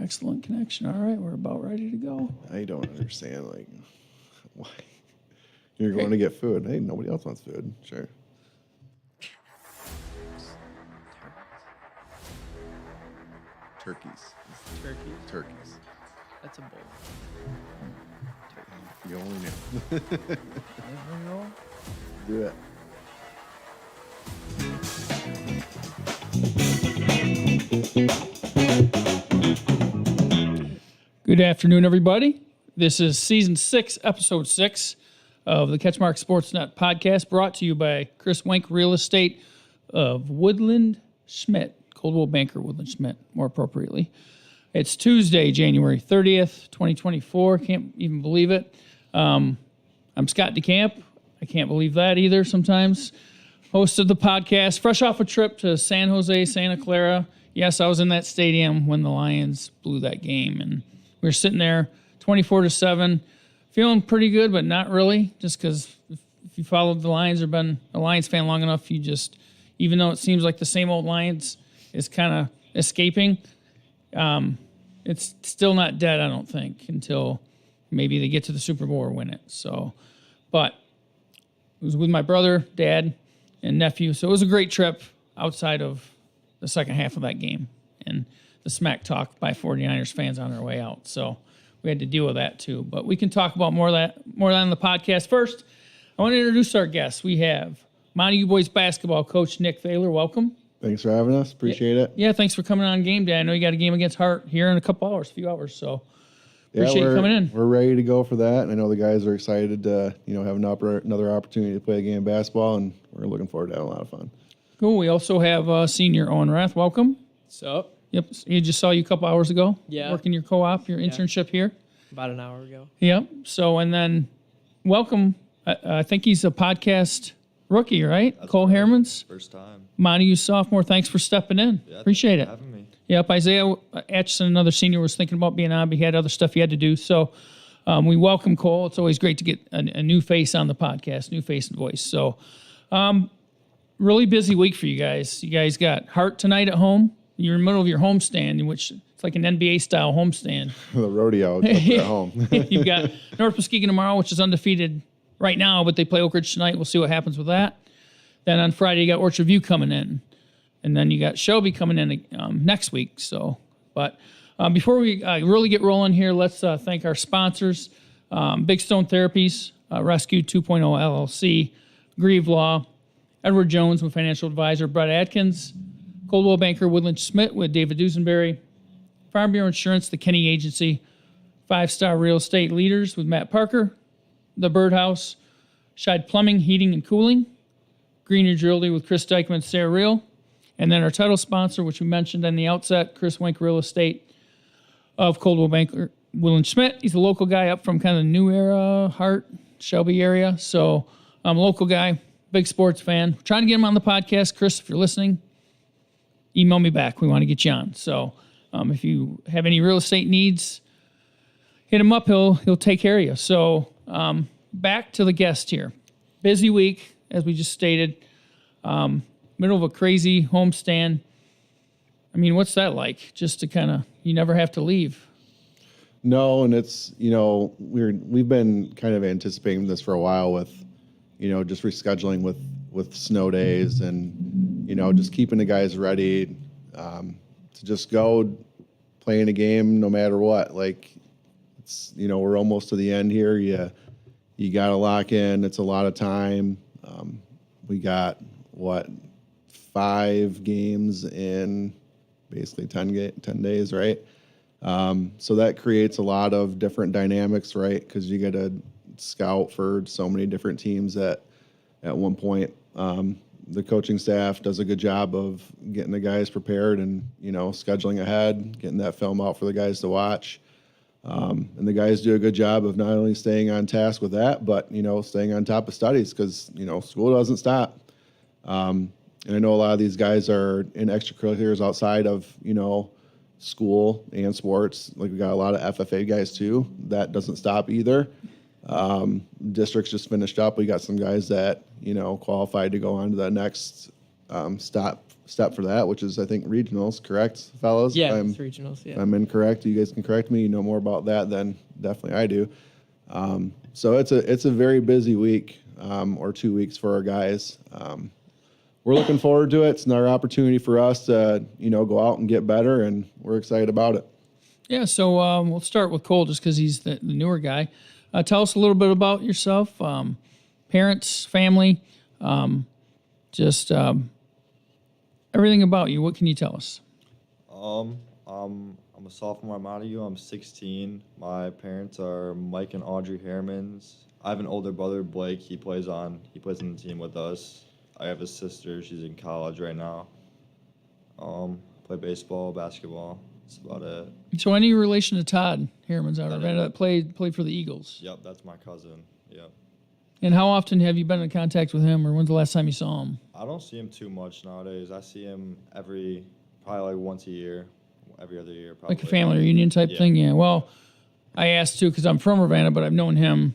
Excellent connection. All right, we're about ready to go. I don't understand, like, why you're going to get food. Hey, nobody else wants food. Sure. Turkeys. Turkeys. That's a bowl. You only knew. Never know. Do it. Good afternoon, everybody. This is Season 6, Episode 6 of the CatchMark SportsNet Podcast, brought to you by Chris Wenk Real Estate of Woodland Schmidt, Coldwell Banker Woodland Schmidt, more appropriately. It's Tuesday, January 30th, 2024. Can't even believe it. I'm Scott DeCamp. I can't believe that either sometimes. Host of the podcast, fresh off a trip to San Jose, Santa Clara. Yes, I was in that stadium when the Lions blew that game, and we were sitting there 24-7, feeling pretty good, but not really, just because if you followed the Lions or been a Lions fan long enough, you just, even though it seems like the same old Lions is kind of escaping, it's still not dead, I don't think, until maybe they get to the Super Bowl or win it. So, but it was with my brother, dad, and nephew, so it was a great trip outside of the second half of that game and the smack talk by 49ers fans on their way out. So we had to deal with that too. But we can talk about more of that on the podcast. First, I want to introduce our guests. We have Montague boys basketball coach Nick Thaler. Welcome. Thanks for having us. Appreciate it. Yeah, thanks for coming on game day. I know you got a game against Hart here in a few hours. So appreciate you coming in. We're ready to go for that. And I know the guys are excited to, have another opportunity to play a game of basketball, and we're looking forward to having a lot of fun. Cool. We also have senior Owen Raeth. Welcome. What's up? Yep. He just saw you a couple hours ago. Yeah. Working your co-op, your internship here. About an hour ago. Yep. So, and then welcome. I think he's a podcast rookie, right? That's Cole right. Herremans. First time. Montague sophomore. Thanks for stepping in. Yeah, Appreciate it. thanks for having me. Yep. Isaiah Atchison, another senior, was thinking about being on, but he had other stuff he had to do. So we welcome Cole. It's always great to get a new face on the podcast, new face and voice. So really busy week for you guys. You guys got Hart tonight at home. You're in the middle of your homestand, which it's like an NBA-style homestand. The rodeo up at home. You've got North Muskegon tomorrow, which is undefeated right now, but they play Oak Ridge tonight. We'll see what happens with that. Then on Friday, you got Orchard View coming in. And then you got Shelby coming in next week. So, but before we really get rolling here, let's thank our sponsors. Big Stone Therapies, Rescue 2.0 LLC, Grieve Law, Edward Jones with Financial Advisor, Brett Atkins, Coldwell Banker, Woodland Schmidt with David Duesenberry, Farm Bureau Insurance, the Kenny Agency, 5-Star Real Estate Leaders with Matt Parker, The Birdhouse, Scheid Plumbing, Heating and Cooling, Greener Jewelry with Chris Dykman, Sarah Real, and then our title sponsor, which we mentioned in the outset, Chris Wenk Real Estate of Coldwell Banker, Woodland Schmidt. He's a local guy up from kind of the New Era, Hart, Shelby area. So I'm a local guy, big sports fan. Trying to get him on the podcast. Chris, if you're listening, email me back. We want to get you on. So if you have any real estate needs, hit him up. He'll take care of you. So back to the guest here. Busy week, as we just stated. Middle of a crazy homestand. I mean, what's that like? Just to kind of, you never have to leave. No, and it's, we've been kind of anticipating this for a while with, just rescheduling with snow days and, just keeping the guys ready to just go play in a game no matter what. Like, it's, we're almost to the end here. You got to lock in. It's a lot of time. We got, 5 games in basically 10 days, right? So that creates a lot of different dynamics, right? Because you got to scout for so many different teams at one point. The coaching staff does a good job of getting the guys prepared and, scheduling ahead, getting that film out for the guys to watch. And the guys do a good job of not only staying on task with that, but, staying on top of studies because, school doesn't stop. And I know a lot of these guys are in extracurriculars outside of, school and sports. Like we got a lot of FFA guys too. That doesn't stop either. Districts just finished up. We got some guys that, qualified to go on to the next step for that, which is I think regionals, correct, fellas? Yeah, If it's regionals. If Yeah. I'm incorrect, you guys can correct me. You know more about that than definitely I do. So it's a very busy week or 2 weeks for our guys. We're looking forward to it. It's another opportunity for us to go out and get better, and we're excited about it. Yeah, so we'll start with Cole just because he's the newer guy. Tell us a little bit about yourself, parents, family, just everything about you. What can you tell us? I'm a sophomore at Montague. I'm 16. My parents are Mike and Audrey Herremans. I have an older brother, Blake. He plays on the team with us. I have a sister. She's in college right now. Play baseball, basketball. That's about it. So, any relation to Todd Herremans out of That is- that played for the Eagles? Yep, that's my cousin. Yep. And how often have you been in contact with him, or when's the last time you saw him? I don't see him too much nowadays. I see him probably like once a year, every other year probably. Like a family reunion type Yeah. thing? Yeah. Well, I asked too because I'm from Ravenna, but I've known him.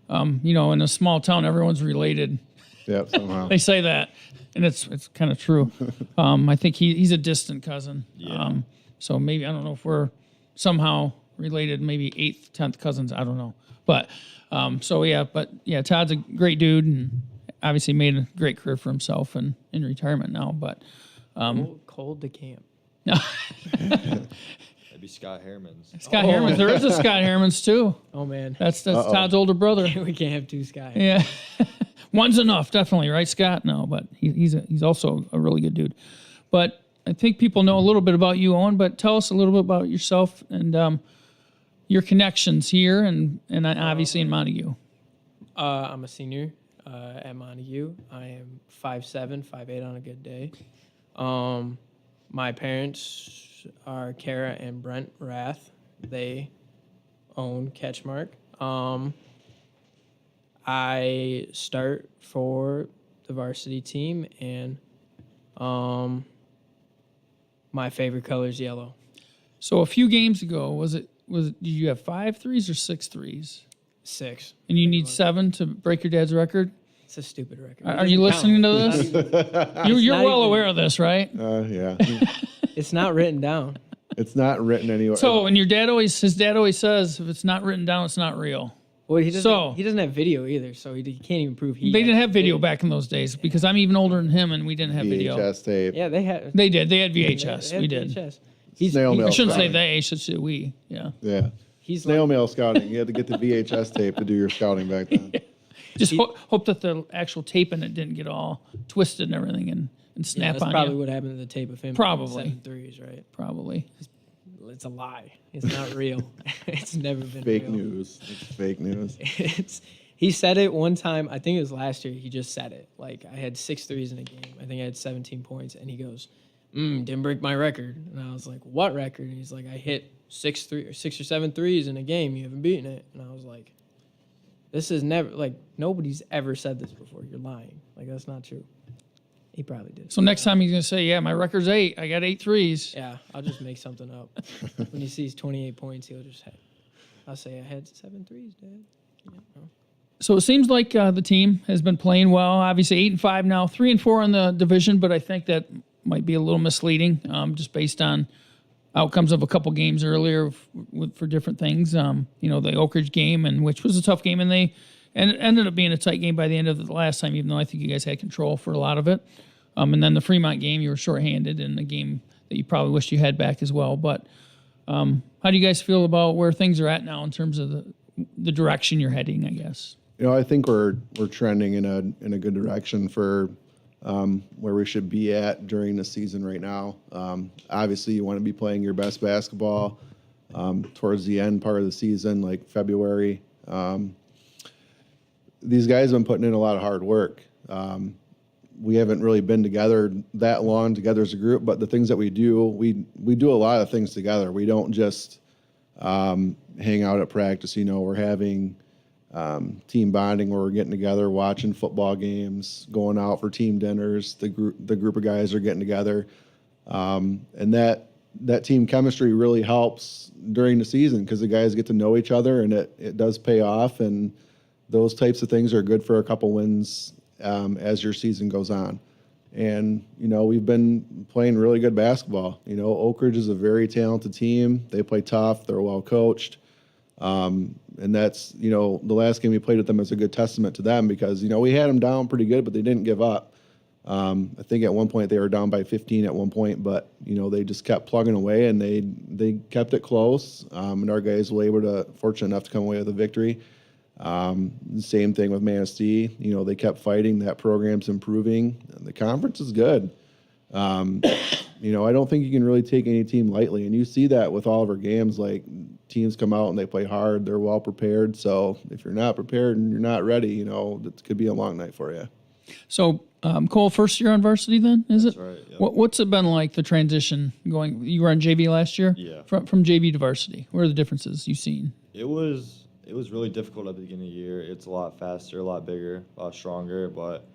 In a small town, everyone's related. Yep, somehow. They say that, and it's kind of true. I think he's a distant cousin. Yeah. So maybe, I don't know if we're somehow related, maybe 8th, 10th cousins. I don't know. But Todd's a great dude and obviously made a great career for himself and in retirement now. But Cole DeCamp. Maybe Scott Herremans. Scott Herremans, there is a Scott Herremans too. Oh man, That's Todd's older brother. we can't have two Sky. Yeah. One's enough, definitely, right, Scott? No, but he's also a really good dude. But I think people know a little bit about you, Owen, but tell us a little bit about yourself and your connections here and obviously in Montague. I'm a senior at Montague. I am 5'7", 5'8" on a good day. My parents are Kara and Brent Raeth. They own CatchMark. I start for the varsity team, and my favorite color is yellow. So a few games ago, did you have 5 threes or 6 threes? 6. And you need 7 to break your dad's record? It's a stupid record. Are you listening to this? You're not well even- aware of this, right? Yeah. It's not written down. It's not written anywhere. So, and his dad always says, if it's not written down, it's not real. Well, he So- doesn't have video either, so he can't even prove he. They didn't have actually video did. back in those days because I'm even older than him and we didn't have video. VHS tape. Yeah, they had. They did. They had they VHS. had We did. VHS. Snail mail I shouldn't say scouting. they, I should say we. Yeah. Yeah. He's Snail like, mail scouting. You had to get the VHS tape to do your scouting back then. Just hope that the actual tape in it didn't get all twisted and everything and snap that's on probably you. what happened to the tape of him. Probably. 7 threes, right? Probably. It's a lie. It's not real. It's never been Fake real. news. It's fake news. He said it one time. I think it was last year. He just said it. Like, I had 6 threes in a game. I think I had 17 points. And he goes, didn't break my record. And I was like, what record? And he's like, I hit 6 or 7 threes in a game. You haven't beaten it. And I was like, this is never, like, nobody's ever said this before. You're lying. Like, that's not true. He probably did. So next time he's going to say, yeah, my record's 8. I got 8 threes. Yeah, I'll just make something up. When he sees 28 points, he'll just I'll say I had 7 threes, Dad. Yeah, no. So it seems like the team has been playing well. Obviously 8-5 now, 3-4 in the division, but I think that might be a little misleading just based on outcomes of a couple games earlier for different things. The Oak Ridge game, which was a tough game, and it ended up being a tight game by the end of the last time, even though I think you guys had control for a lot of it. And then the Fremont game, you were shorthanded in a game that you probably wished you had back as well. But how do you guys feel about where things are at now in terms of the direction you're heading, I guess? I think we're trending in a good direction for where we should be at during the season right now. Obviously, you want to be playing your best basketball towards the end part of the season, like February. These guys have been putting in a lot of hard work. We haven't really been together that long together as a group, but the things that we do, we do a lot of things together. We don't just hang out at practice. We're having team bonding where we're getting together, watching football games, going out for team dinners. The group of guys are getting together, and that team chemistry really helps during the season because the guys get to know each other, and it does pay off. And those types of things are good for a couple wins as your season goes on. And, we've been playing really good basketball. Oak Ridge is a very talented team. They play tough. They're well coached. And that's, the last game we played with them is a good testament to them because, we had them down pretty good, but they didn't give up. I think at one point they were down by 15 at one point, but, they just kept plugging away and they kept it close. And our guys were fortunate enough to come away with a victory. Same thing with Manistee. They kept fighting. That program's improving. The conference is good. I don't think you can really take any team lightly. And you see that with all of our games. Like, teams come out and they play hard. They're well prepared. So if you're not prepared and you're not ready, it could be a long night for you. So, Cole, first year on varsity then, is That's it? right. Yep. What's it been like, the transition going? You were on JV last year? Yeah. From JV to varsity. What are the differences you've seen? It was really difficult at the beginning of the year. It's a lot faster, a lot bigger, a lot stronger, but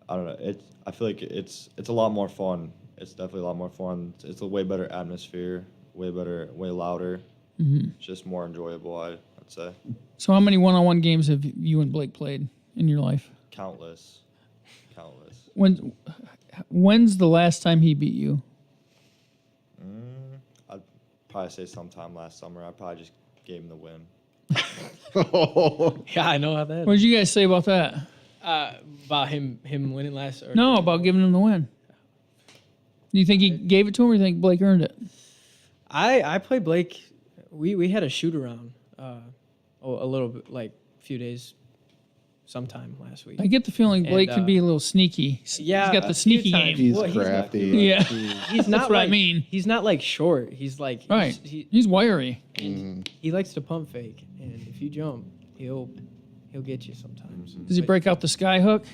I don't know. I feel like it's a lot more fun. It's definitely a lot more fun. It's a way better atmosphere, way better, way louder. Mm-hmm. Just more enjoyable, I'd say. So how many one-on-one games have you and Blake played in your life? Countless. When's the last time he beat you? I'd probably say sometime last summer. I probably just gave him the win. Yeah, I know how that. What did you guys say about that? About him winning last. Or No, about giving him the win. Do you think he gave it to him, or do you think Blake earned it? I played Blake. We had a shoot around a little bit, like a few days, sometime last week. I get the feeling Blake And, could be a little sneaky. Yeah, He's got a the few sneaky times. game. He's crafty. Yeah. He's not That's what I like, mean. He's not like short. He's like Right. He He's wiry. likes to pump fake, and if you jump, he'll get you sometimes. Does he break out the sky hook?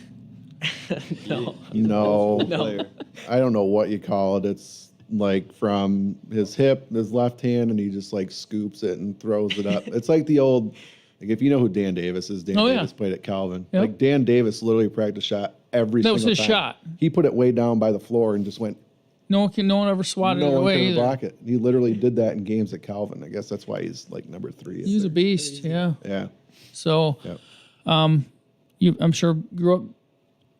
No. No. Player. I don't know what you call it. It's like from his hip, his left hand, and he just like scoops it and throws it up. It's like the old, like if you know who Dan Davis is, Dan Oh, yeah. Davis played at Calvin. Yep. Like Dan Davis literally practiced shot every That single was time. his shot. He put it way down by the floor and just went, No one ever swatted no it one away could either. block it. He literally did that in games at Calvin. I guess that's why he's like number 3. He was a beast. Yeah. Yeah. So, Yep. I'm sure grew up.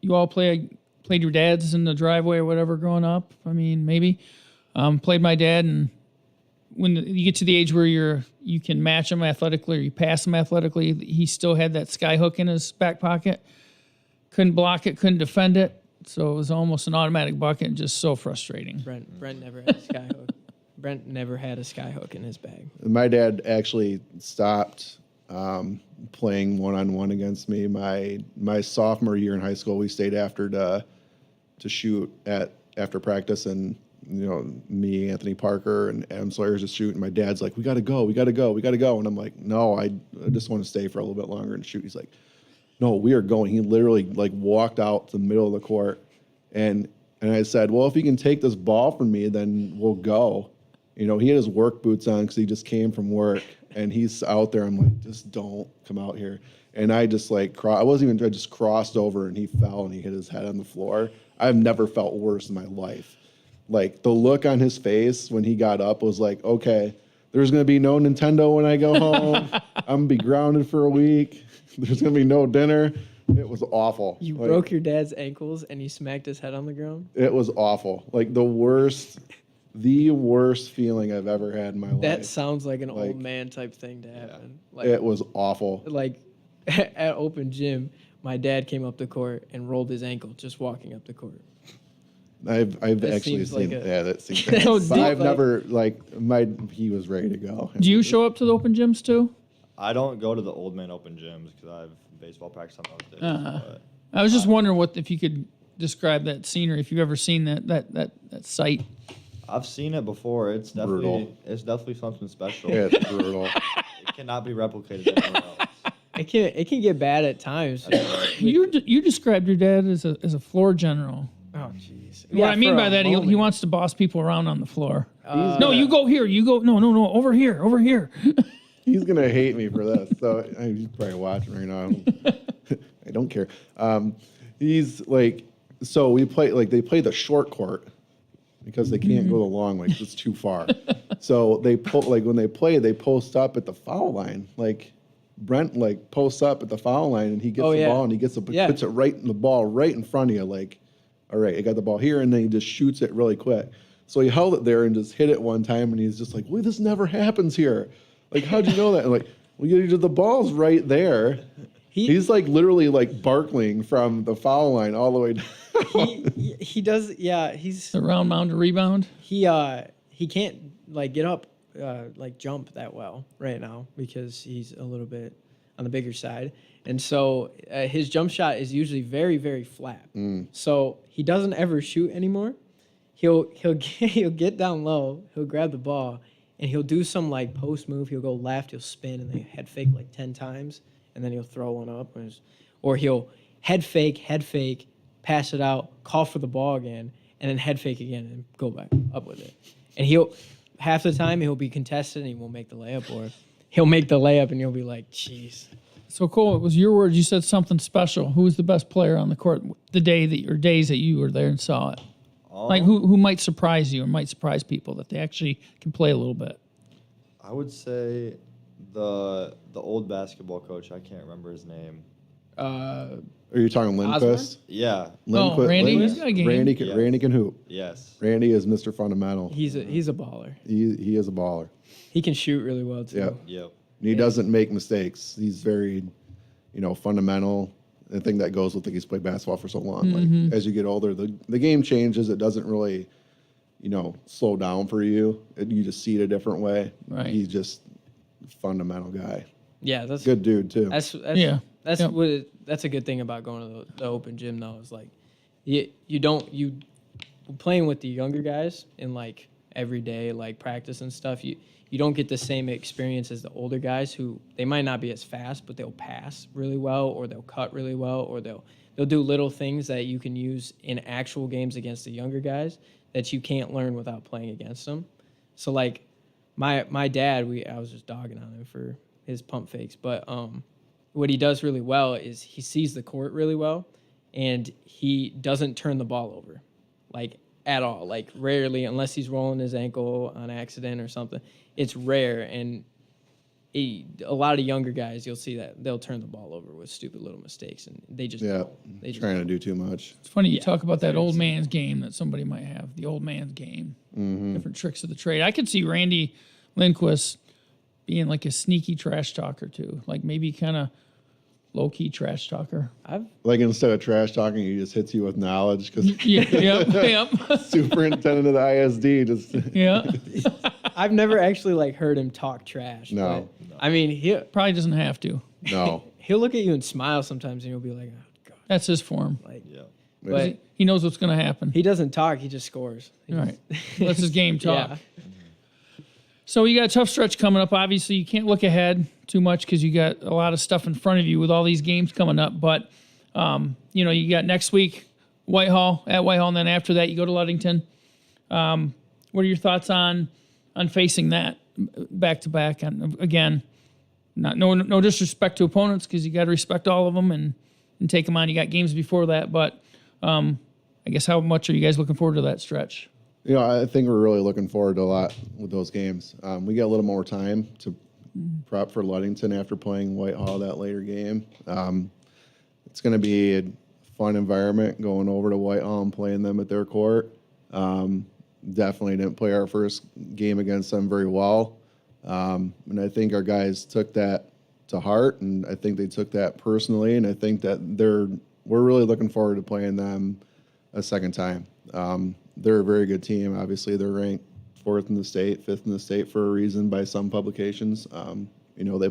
You all played your dads in the driveway or whatever growing up. I mean, maybe played my dad, and when you get to the age where you can match him athletically or you pass him athletically, he still had that sky hook in his back pocket. Couldn't block it, couldn't defend it, so it was almost an automatic bucket. And just so frustrating. Brent never had a sky hook. Brent never had a sky hook in his bag. My dad actually stopped playing one-on-one against me. My sophomore year in high school, we stayed after to shoot after practice, and me, Anthony Parker, and Adam Sawyer's just shooting. My dad's like, we gotta go, and I'm like, no, I just want to stay for a little bit longer and shoot. He's like, no, we are going. He literally like walked out to the middle of the court, and I said, well, if he can take this ball from me, then we'll go. He had his work boots on because he just came from work, and he's out there. I'm like, just don't come out here. And I just like, I just crossed over, and he fell, and he hit his head on the floor. I've never felt worse in my life. Like, the look on his face when he got up was like, okay, there's going to be no Nintendo when I go home. I'm going to be grounded for a week. There's going to be no dinner. It was awful. You broke your dad's ankles and you smacked his head on the ground? It was awful. Like, the worst feeling I've ever had in my life. That sounds like an Like, old man type thing to happen. Like, it was awful. like at open gym, my dad came up the court and rolled his ankle just walking up the court. I've That actually seems like seen a- that seems So but deep, I've never he was ready to go. Do you show up to the open gyms too? I don't go to the old man open gyms because I have baseball practice on those days. But I was just wondering if you could describe that scenery, if you've ever seen that site. I've seen it before. It's Brutal. definitely something special. Yeah, it's brutal. It cannot be replicated anywhere else. It can get bad at times. You described your dad as a floor general. Oh, jeez. What I mean for by a that, he moment. wants to boss people around on the floor. Uh, No, you go here. You go. No. Over here. He's gonna hate me for this. So he's probably watching right now. I don't care. He's like, so we play they play the short court because they can't go the long, like it's too far. So they when they play, they post up at the foul line. Like Brent posts up at the foul line, and he gets the ball and he puts it right in the ball right in front of you. Like all right, I got the ball here, and then he just shoots it really quick. So he held it there and just hit it one time, and he's just like, well, this never happens here. Like, how'd you know that? And like, well, the ball's right there. He's like literally like barkling from the foul line all the way down. He does, yeah. He's The round mound to rebound. he can't like get up like jump that well right now because he's a little bit on the bigger side, and so his jump shot is usually very, very flat. So he doesn't ever shoot anymore. He'll get down low, he'll grab the ball, and he'll do some like post move. He'll go left, he'll spin, and then head fake like 10 times, and then he'll throw one up, or he'll head fake, pass it out, call for the ball again, and then head fake again and go back up with it. And half the time he'll be contested and he won't make the layup, or he'll make the layup and you'll be like, jeez. So Cole, it was your words. You said something special. Who was the best player on the court the days that you were there and saw it? Like who might surprise you or might surprise people that they actually can play a little bit? I would say the old basketball coach. I can't remember his name. Are you talking Lindquist? Yeah. Randy? He's got a game. Randy Yes. can hoop. Yes. Randy is Mr. Fundamental. He's a baller. He is a baller. He can shoot really well too. Yep. Yep. He doesn't make mistakes. He's very, fundamental. I think that goes with he's played basketball for so long. Like as you get older, the game changes. It doesn't really, slow down for you. You just see it a different way. Right. He's just a fundamental guy. Yeah, that's Good dude too. That's Yeah. That's Yep. that's a good thing about going to the open gym though. Is like you playing with the younger guys in like every day like practice and stuff. You don't get the same experience as the older guys who they might not be as fast, but they'll pass really well, or they'll cut really well, or they'll do little things that you can use in actual games against the younger guys that you can't learn without playing against them. So like my dad, I was just dogging on him for his pump fakes, but what he does really well is he sees the court really well, and he doesn't turn the ball over, like at all, like rarely, unless he's rolling his ankle on accident or something. It's rare, and a lot of younger guys, you'll see that they'll turn the ball over with stupid little mistakes, and they just don't. They just trying to do too much. It's funny you talk about that old man's game that somebody might have, the old man's game, different tricks of the trade. I could see Randy Lindquist being like a sneaky trash talker too, like maybe kind of low-key trash talker. Like instead of trash talking, he just hits you with knowledge because Yep. superintendent of the ISD just Yeah. I've never actually like heard him talk trash. No. but, I mean, Probably doesn't have to. no. he'll look at you and smile sometimes, and you'll be like, oh god, That's his form. like. Yeah. But He knows what's going to happen. he doesn't talk; he just scores. All right. That's his game talk. Yeah. So you got a tough stretch coming up. Obviously, you can't look ahead too much because you got a lot of stuff in front of you with all these games coming up. But, you got next week, Whitehall, and then after that, you go to Ludington. What are your thoughts on facing that back-to-back? And again, no disrespect to opponents because you got to respect all of them and take them on. You got games before that. But I guess how much are you guys looking forward to that stretch? I think we're really looking forward to a lot with those games. We got a little more time to prep for Ludington after playing Whitehall that later game. It's going to be a fun environment going over to Whitehall and playing them at their court. Definitely didn't play our first game against them very well. And I think our guys took that to heart, and I think they took that personally, and I think that we're really looking forward to playing them a second time. They're a very good team. Obviously, they're ranked 4th in the state, 5th in the state for a reason by some publications. They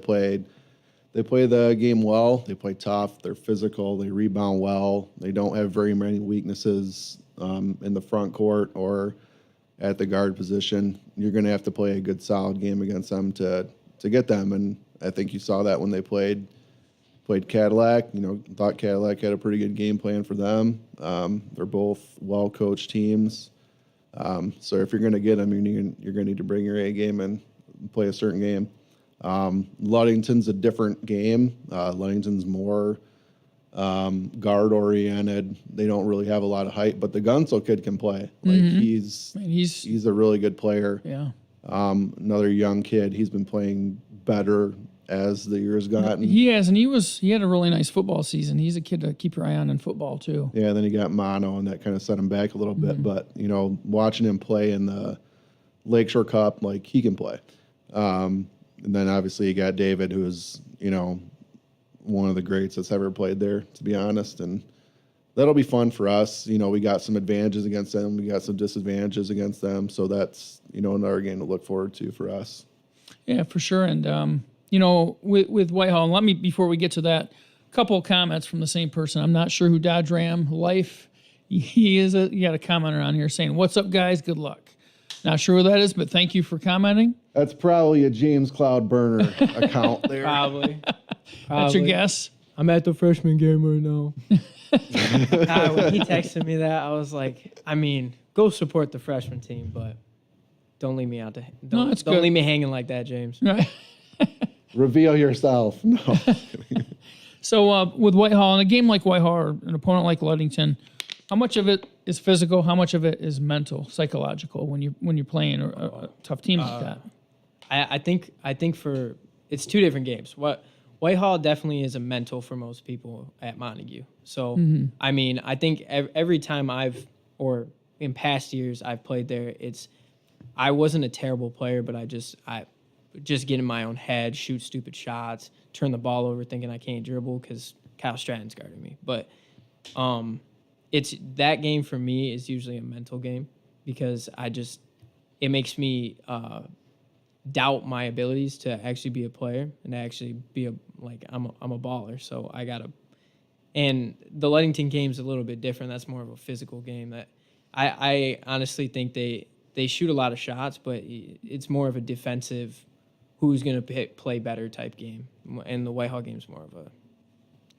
play the game well. They play tough. They're physical. They rebound well. They don't have very many weaknesses in the front court or at the guard position. You're going to have to play a good, solid game against them to get them. And I think you saw that when they played Cadillac. Thought Cadillac had a pretty good game plan for them. They're both well-coached teams. So if you're going to get them, you're going to need to bring your A game and play a certain game. Ludington's a different game. Ludington's more guard-oriented. They don't really have a lot of height, but the Gunsel kid can play. He's a really good player. Yeah. Another young kid. He's been playing better as the years gotten. He has, and he had a really nice football season. He's a kid to keep your eye on in football too. Yeah, then he got mono, and that kind of set him back a little bit. But, watching him play in the Lakeshore Cup, like, he can play. And then obviously you got David, who is, one of the greats that's ever played there, to be honest. And that'll be fun for us. We got some advantages against them. We got some disadvantages against them. So that's, another game to look forward to for us. Yeah, for sure. And, with Whitehall, and before we get to that, a couple of comments from the same person. I'm not sure who Dodge Ram Life, you got a commenter on here saying, "What's up, guys? Good luck." Not sure who that is, but thank you for commenting. That's probably a James Cloud Burner account there. Probably. That's your guess? I'm at the freshman game right now. When he texted me that, I was like, go support the freshman team, but don't leave me out to don't leave me hanging like that, James. Right. Reveal yourself. No. So with Whitehall, in a game like Whitehall or an opponent like Ludington, how much of it is physical? How much of it is mental, psychological when you're playing a tough team like that? I think it's two different games. Whitehall definitely is a mental for most people at Montague. So I think every time in past years I've played there, I wasn't a terrible player, but I just get in my own head, shoot stupid shots, turn the ball over thinking I can't dribble because Kyle Stratton's guarding me. But it's that game for me is usually a mental game because it makes me doubt my abilities to actually be a player and to actually be I'm a baller. So and the Ludington game's a little bit different. That's more of a physical game that I honestly think they shoot a lot of shots, but it's more of a defensive, who's going to play better type game. And the Whitehall game's more of a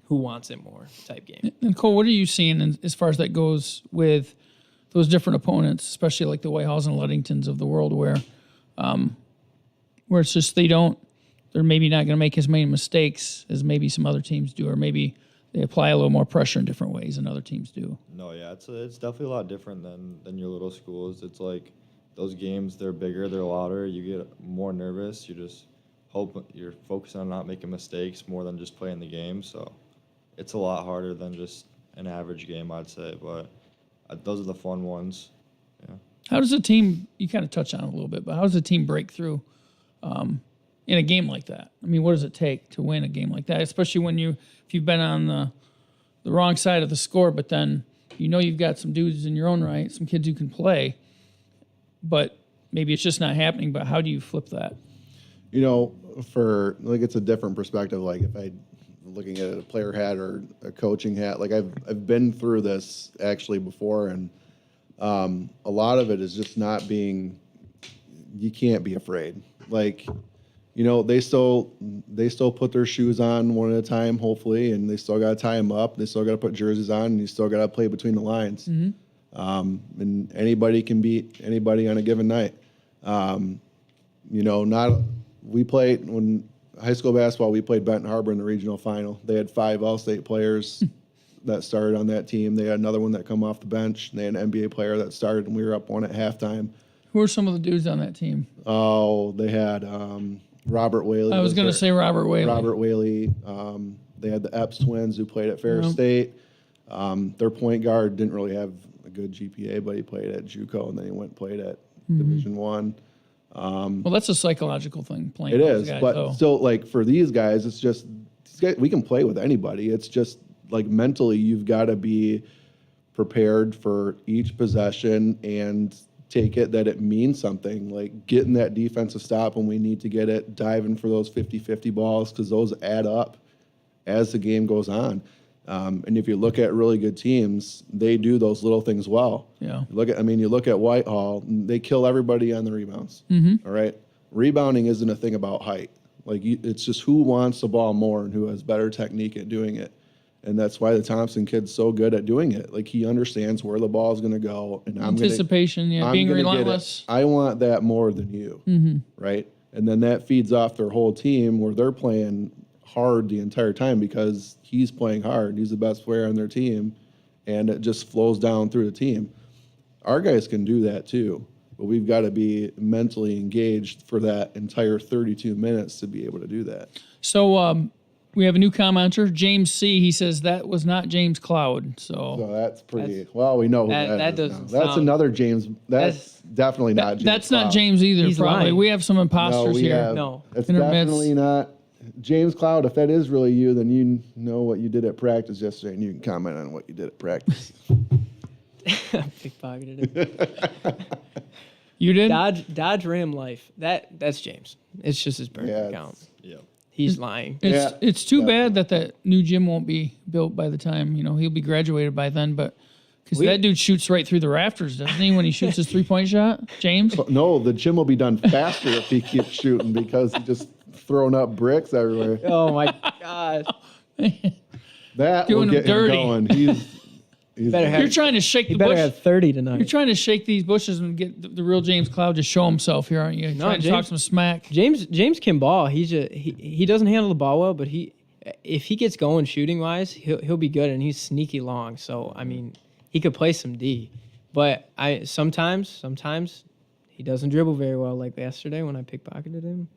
who wants it more type game. And Cole, what are you seeing as far as that goes with those different opponents, especially like the Whitehalls and Ludingtons of the world, where it's just they're maybe not going to make as many mistakes as maybe some other teams do, or maybe they apply a little more pressure in different ways than other teams do. No, yeah, it's definitely a lot different than your little schools. It's like those games, they're bigger, they're louder. You get more nervous. You just hope you're focusing on not making mistakes more than just playing the game. So it's a lot harder than just an average game, I'd say. But those are the fun ones. Yeah. How does a team? You kind of touched on it a little bit, but how does a team break through in a game like that? What does it take to win a game like that? Especially if you've been on the wrong side of the score, but then you've got some dudes in your own right, some kids who can play, but maybe it's just not happening. But how do you flip that? It's a different perspective. Like if I looking at a player hat or a coaching hat, like I've been through this actually before, and a lot of it is just not being. You can't be afraid. Like, they still put their shoes on one at a time, hopefully, and they still got to tie them up. They still got to put jerseys on, and you still got to play between the lines. Mm-hmm. And anybody can beat anybody on a given night. We played when high school basketball. We played Benton Harbor in the regional final. They had 5 All-State players that started on that team. They had another one that come off the bench. And they had an NBA player that started, and we were up 1 at halftime. Who are some of the dudes on that team? Oh, they had Robert Whaley. I was going to say Robert Whaley. Robert Whaley. They had the Epps twins who played at Ferris State. Their point guard didn't really have a good GPA, but he played at JUCO, and then he went and played at Division I. Well, that's a psychological thing. Playing it with is, guys, but though. still, like for these guys, it's just we can play with anybody. It's just like mentally, you've got to be prepared for each possession and take it that it means something, like getting that defensive stop when we need to get it, diving for those 50-50 balls, because those add up as the game goes on. And if you look at really good teams, they do those little things well. Yeah. You look at Whitehall, they kill everybody on the rebounds. Mm-hmm. All right. Rebounding isn't a thing about height. It's just who wants the ball more and who has better technique at doing it. And that's why the Thompson kid's so good at doing it. Like, he understands where the ball is going to go, and anticipation, being relentless. I want that more than you, right? And then that feeds off their whole team, where they're playing hard the entire time because he's playing hard. He's the best player on their team, and it just flows down through the team. Our guys can do that too, but we've got to be mentally engaged for that entire 32 minutes to be able to do that. So we have a new commenter, James C. He says that was not James Cloud. So that's pretty. Well, we know who that is doesn't now. That's sound- another James. That's definitely not James. That's not Cloud. James either. He's probably lying. we have some imposters we here. have- No. It's In our midst. definitely not James Cloud. If that is really you, then you know what you did at practice yesterday, and you can comment on what you did at practice. Pickpocketed him. You did? Dodge Ram Life. That's James. It's just his burner Yeah, account. Yeah. He's lying. It's too Yeah. bad that the new gym won't be built by the time he'll be graduated by then. But because We- that dude shoots right through the rafters, doesn't he? When he shoots his 3-point shot, James. No, the gym will be done faster if he keeps shooting because he's just throwing up bricks everywhere. Oh my God. That Doing will him get dirty. him going. He's Better have- You're trying to shake He the better bush. have 30 tonight. You're trying to shake these bushes and get the real James Cloud to show himself here, aren't you? No, Trying to talk James- some smack. James can ball. He doesn't handle the ball well, but if he gets going shooting wise, he'll be good, and he's sneaky long. So I mean, he could play some D. But sometimes he doesn't dribble very well. Like yesterday when I pickpocketed him.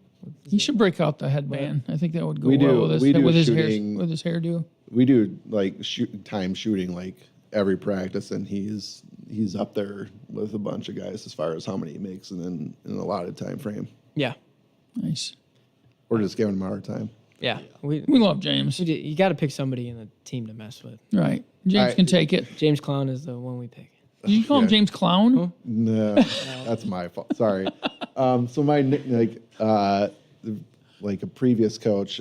He should break out the headband. I think that would go We well do- with we do his shooting- with his hairdo. We do like time shooting like every practice, and he's up there with a bunch of guys as far as how many he makes in a allotted time frame. Yeah, Nice. We're just giving him a hard time. yeah. We We love James. you got to pick somebody in the team to mess with. Right. James can take it. James Clown is the one we pick. Did you call him Yeah. James Clown? No, that's my fault. Sorry. So my like a previous coach,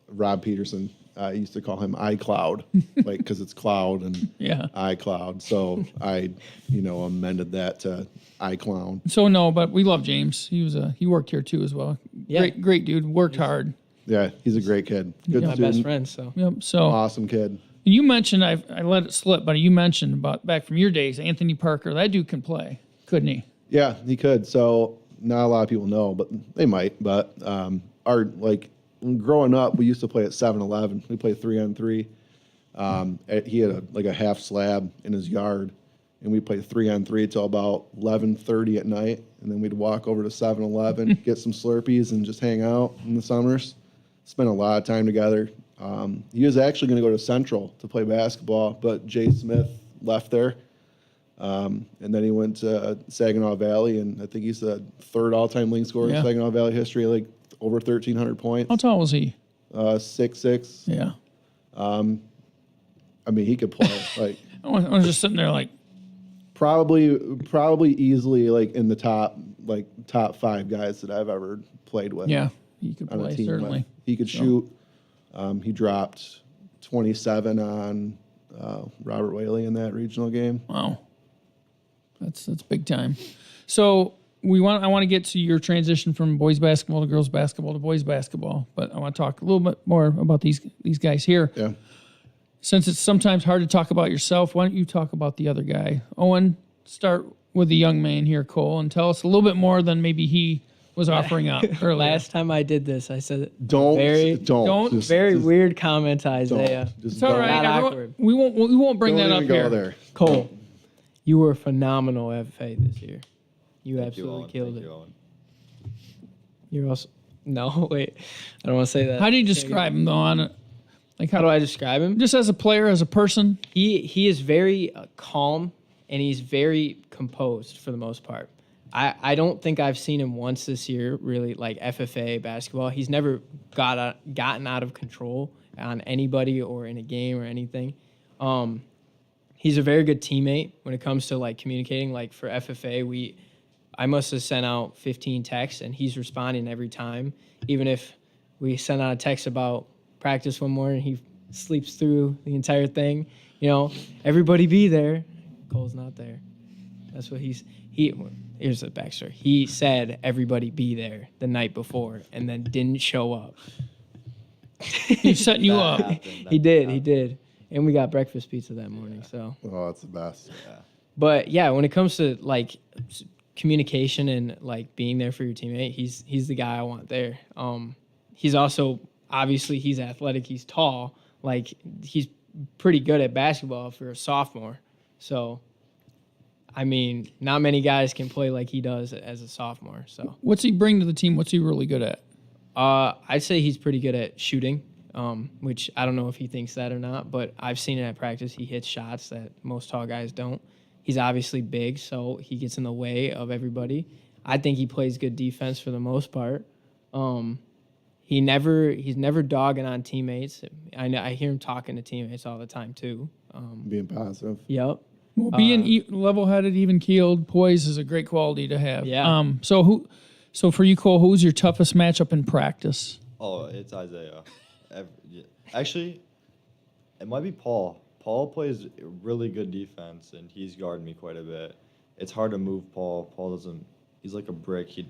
Rob Peterson, used to call him iCloud, like because it's cloud and Yeah. iCloud. So I, amended that to iClown. So no, but we love James. He worked here too as well. Yeah. Great dude. Worked hard. Yeah, he's a great kid. Good My student. best friend. So Yep. So Awesome kid. you mentioned I let it slip, but you mentioned about back from your days, Anthony Parker. That dude can play, couldn't he? Yeah, he could. So not a lot of people know, but they might. But growing up, we used to play at 7-Eleven. We played 3-on-3. He had a half slab in his yard, and we played 3-on-3 till about 11:30 at night, and then we'd walk over to 7-Eleven, get some Slurpees, and just hang out in the summers. Spent a lot of time together. He was actually going to go to Central to play basketball, but Jay Smith left there. And then he went to Saginaw Valley, and I think he's the third all-time league scorer Yeah. in Saginaw Valley history, like over 1,300 points. How tall was he? 6'6". Yeah. I mean, he could play. Like I was just sitting there like, probably easily like in the top 5 guys that I've ever played with. yeah, he could On a play team certainly. with. He could shoot. He dropped 27 on Robert Whaley in that regional game. Wow, that's big time. So I want to get to your transition from boys basketball to girls basketball to boys basketball, but I want to talk a little bit more about these guys here. Yeah. Since it's sometimes hard to talk about yourself, why don't you talk about the other guy? Owen, start with the young man here, Cole, and tell us a little bit more than maybe he was offering up earlier. last time I did this, I said Don't. don't- very weird comment, don't. Isaiah. Just It's all don't. right. Not everyone- awkward. we won't bring Don't that even up go here. there. Cole, you were phenomenal at FA this year. You Thank you, absolutely Owen. killed Thank it. you, Owen. You're also no wait. I don't want to say that. How do you describe him though? On it, like How do I describe him? just as a player, as a person? He is very calm and he's very composed for the most part. I don't think I've seen him once this year really like FFA basketball. He's never gotten out of control on anybody or in a game or anything. He's a very good teammate when it comes to like communicating. Like for FFA, I must have sent out 15 texts and he's responding every time. Even if we sent out a text about practice one morning, he sleeps through the entire thing. Everybody be there. Cole's not there. That's what here's the backstory. He said everybody be there the night before and then didn't show up. He's setting you up. He did. And we got breakfast pizza that morning, so. Oh, that's the best. But yeah, when it comes to like communication and like being there for your teammate, he's the guy I want there. He's also obviously he's athletic, he's tall, like he's pretty good at basketball for a sophomore. So I mean, not many guys can play like he does as a sophomore. So What's he bring to the team? What's he really good at? I'd say he's pretty good at shooting, which I don't know if he thinks that or not, but I've seen it at practice. He hits shots that most tall guys don't. He's obviously big, so he gets in the way of everybody. I think he plays good defense for the most part. He's never dogging on teammates. I hear him talking to teammates all the time too. Being positive. Yep. Well, being level-headed, even-keeled, poised is a great quality to have. Yeah. So for you, Cole, who's your toughest matchup in practice? Oh, it's Isaiah. Actually, it might be Paul. Paul plays really good defense, and he's guarding me quite a bit. It's hard to move Paul. Paul doesn't. He's like a brick. You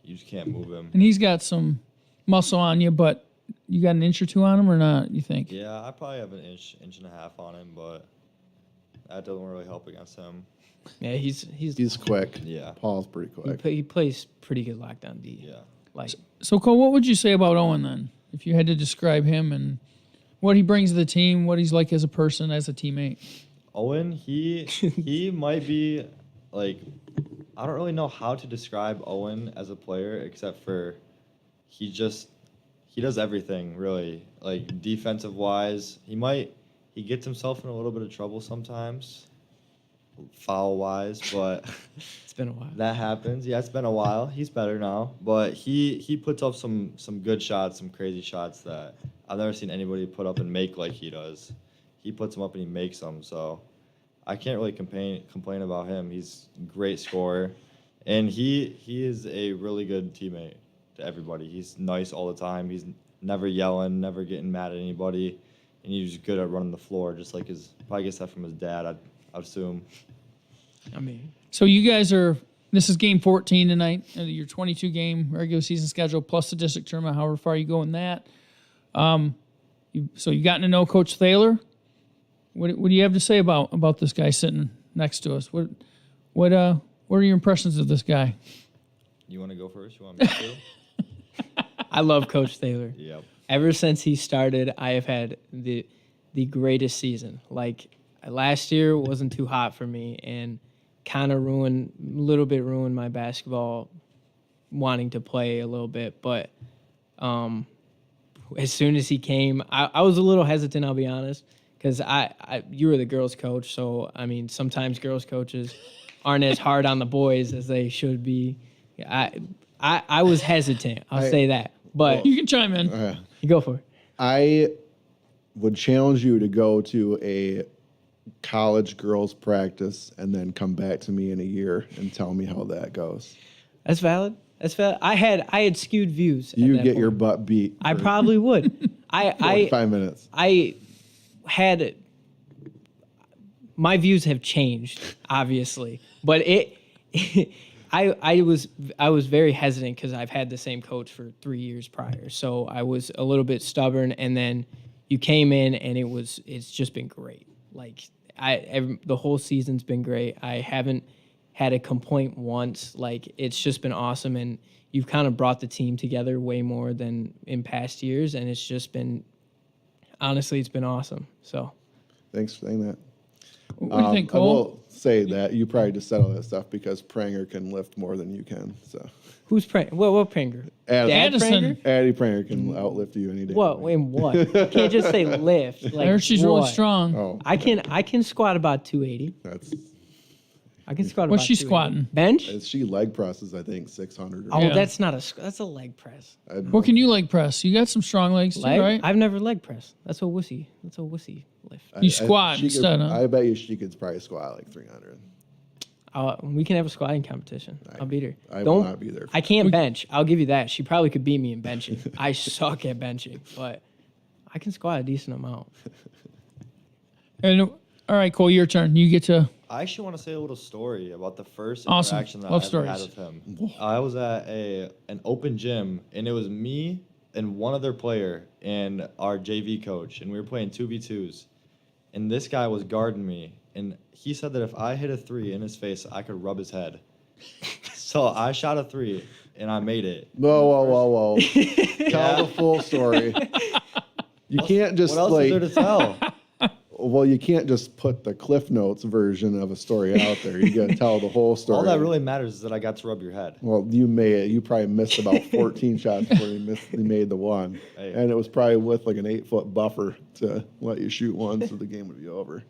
just can't move him. And he's got some muscle on you, but you got an inch or two on him or not, you think? Yeah, I probably have an inch and a half on him, but that doesn't really help against him. Yeah, he's quick. Yeah. Paul's pretty quick. he plays pretty good lockdown D. Yeah. Like So, Cole, what would you say about Owen then? If you had to describe him and what he brings to the team, what he's like as a person, as a teammate. Owen, he might be like, I don't really know how to describe Owen as a player except for he does everything really. Like defensive wise, he gets himself in a little bit of trouble sometimes, foul wise, but it's been a while. that happens. Yeah, it's been a while. He's better now, but he puts up some good shots, some crazy shots that I've never seen anybody put up and make like he does. He puts them up and he makes them. So I can't really complain about him. He's a great scorer, and he is a really good teammate to everybody. He's nice all the time. He's never yelling, never getting mad at anybody, and he's good at running the floor, just like probably gets that from his dad, I'd assume. I mean, So you guys this is game 14 tonight, your 22-game regular season schedule, plus the district tournament, however far you go in that. So you've gotten to know Coach Thaler. What do you have to say about this guy sitting next to us? What are your impressions of this guy? You want to go first? You want me to? I love Coach Thaler. Yep. Ever since he started, I have had the greatest season. Like last year wasn't too hot for me and kind of ruined my basketball wanting to play a little bit. But as soon as he came, I was a little hesitant, I'll be honest, because you were the girls' coach. So, I mean, sometimes girls' coaches aren't as hard on the boys as they should be. I was hesitant. I'll say that. But You can chime in. you go for it. I would challenge you to go to a college girls practice and then come back to me in a year and tell me how that goes. That's valid. I had skewed views. You at that get your point. butt beat. I for probably would. 5 minutes. I had my views have changed, obviously, but I was very hesitant because I've had the same coach for 3 years prior, so I was a little bit stubborn. And then you came in, and it's just been great. Like the whole season's been great. I haven't had a complaint once. Like it's just been awesome, and you've kind of brought the team together way more than in past years, and it's just been honestly, it's been awesome. So Thanks for saying that. What do you think, I Cole? will say that you probably just said all that stuff because Pranger can lift more than you can. So who's Pranger? What Pranger? Dad Addison. Pranger? Addie Pranger can outlift you any day. What? In what? You can't just say lift. Like, I heard she's really what? strong. Oh, I can squat about 280. that's I can squat What's about she 280. squatting? Bench? she leg presses. I think 600. Oh, Yeah. that's a leg press. What can you leg press? You got some strong legs too, Leg? right? I've never leg pressed. That's a wussy lift. You squat she could- instead, huh? I bet you she could probably squat like 300. We can have a squatting competition. I'll beat her. I will not be there. I can't bench. I'll give you that. She probably could beat me in benching. I suck at benching, but I can squat a decent amount. And all right, Cole, your turn. You get to. I actually want to say a little story about the first Awesome. interaction that Love I ever had stories. with him. I was at an open gym, and it was me and one other player and our JV coach, and we were playing 2v2s. And this guy was guarding me, and he said that if I hit a 3 in his face, I could rub his head. So I shot a 3, and I made it. Whoa. Tell the full story. You can't just What else is there to tell? Well, you can't just put the Cliff Notes version of a story out there. You got to tell the whole story. All that really matters is that I got to rub your head. Well, you probably missed about 14 shots before you made the one, Hey. and it was probably with like an 8-foot buffer to let you shoot one, so the game would be over.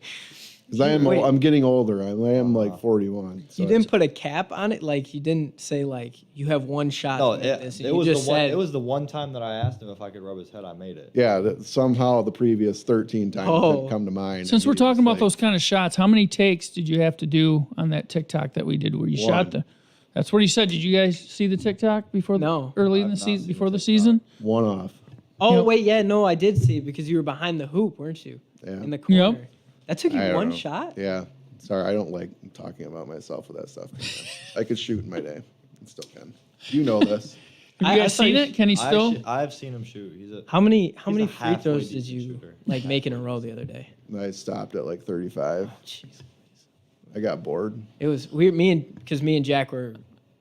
Because Wait. I'm getting older. I am like 41. So You didn't put a cap on it? Like, you didn't say, like, you have one shot No, to make this. it You was just the one. said, It was the one time that I asked him if I could rub his head. I made it. Yeah, somehow the previous 13 times didn't come to mind. Since And we're he talking was about those kind of shots, how many takes did you have to do on that TikTok that we did where you shot the? That's what he said. Did you guys see the TikTok before? No. Early in the I've not season, seen before the the TikTok. season. one off. oh, Yep. wait, yeah, no, I did see it because you were behind the hoop, weren't you? Yeah. In the corner. Yep. That took you I don't one know. shot? Yeah. Sorry, I don't like talking about myself with that stuff. I could shoot in my day. I still can. You know this. Have I you guys saw seen you- it? Can he still? I've seen him shoot. He's a How many He's a free halfway throws did decent you shooter. like make in a row the other day? I stopped at like 35. Jeez. I got bored. It was weird. Me and Jack were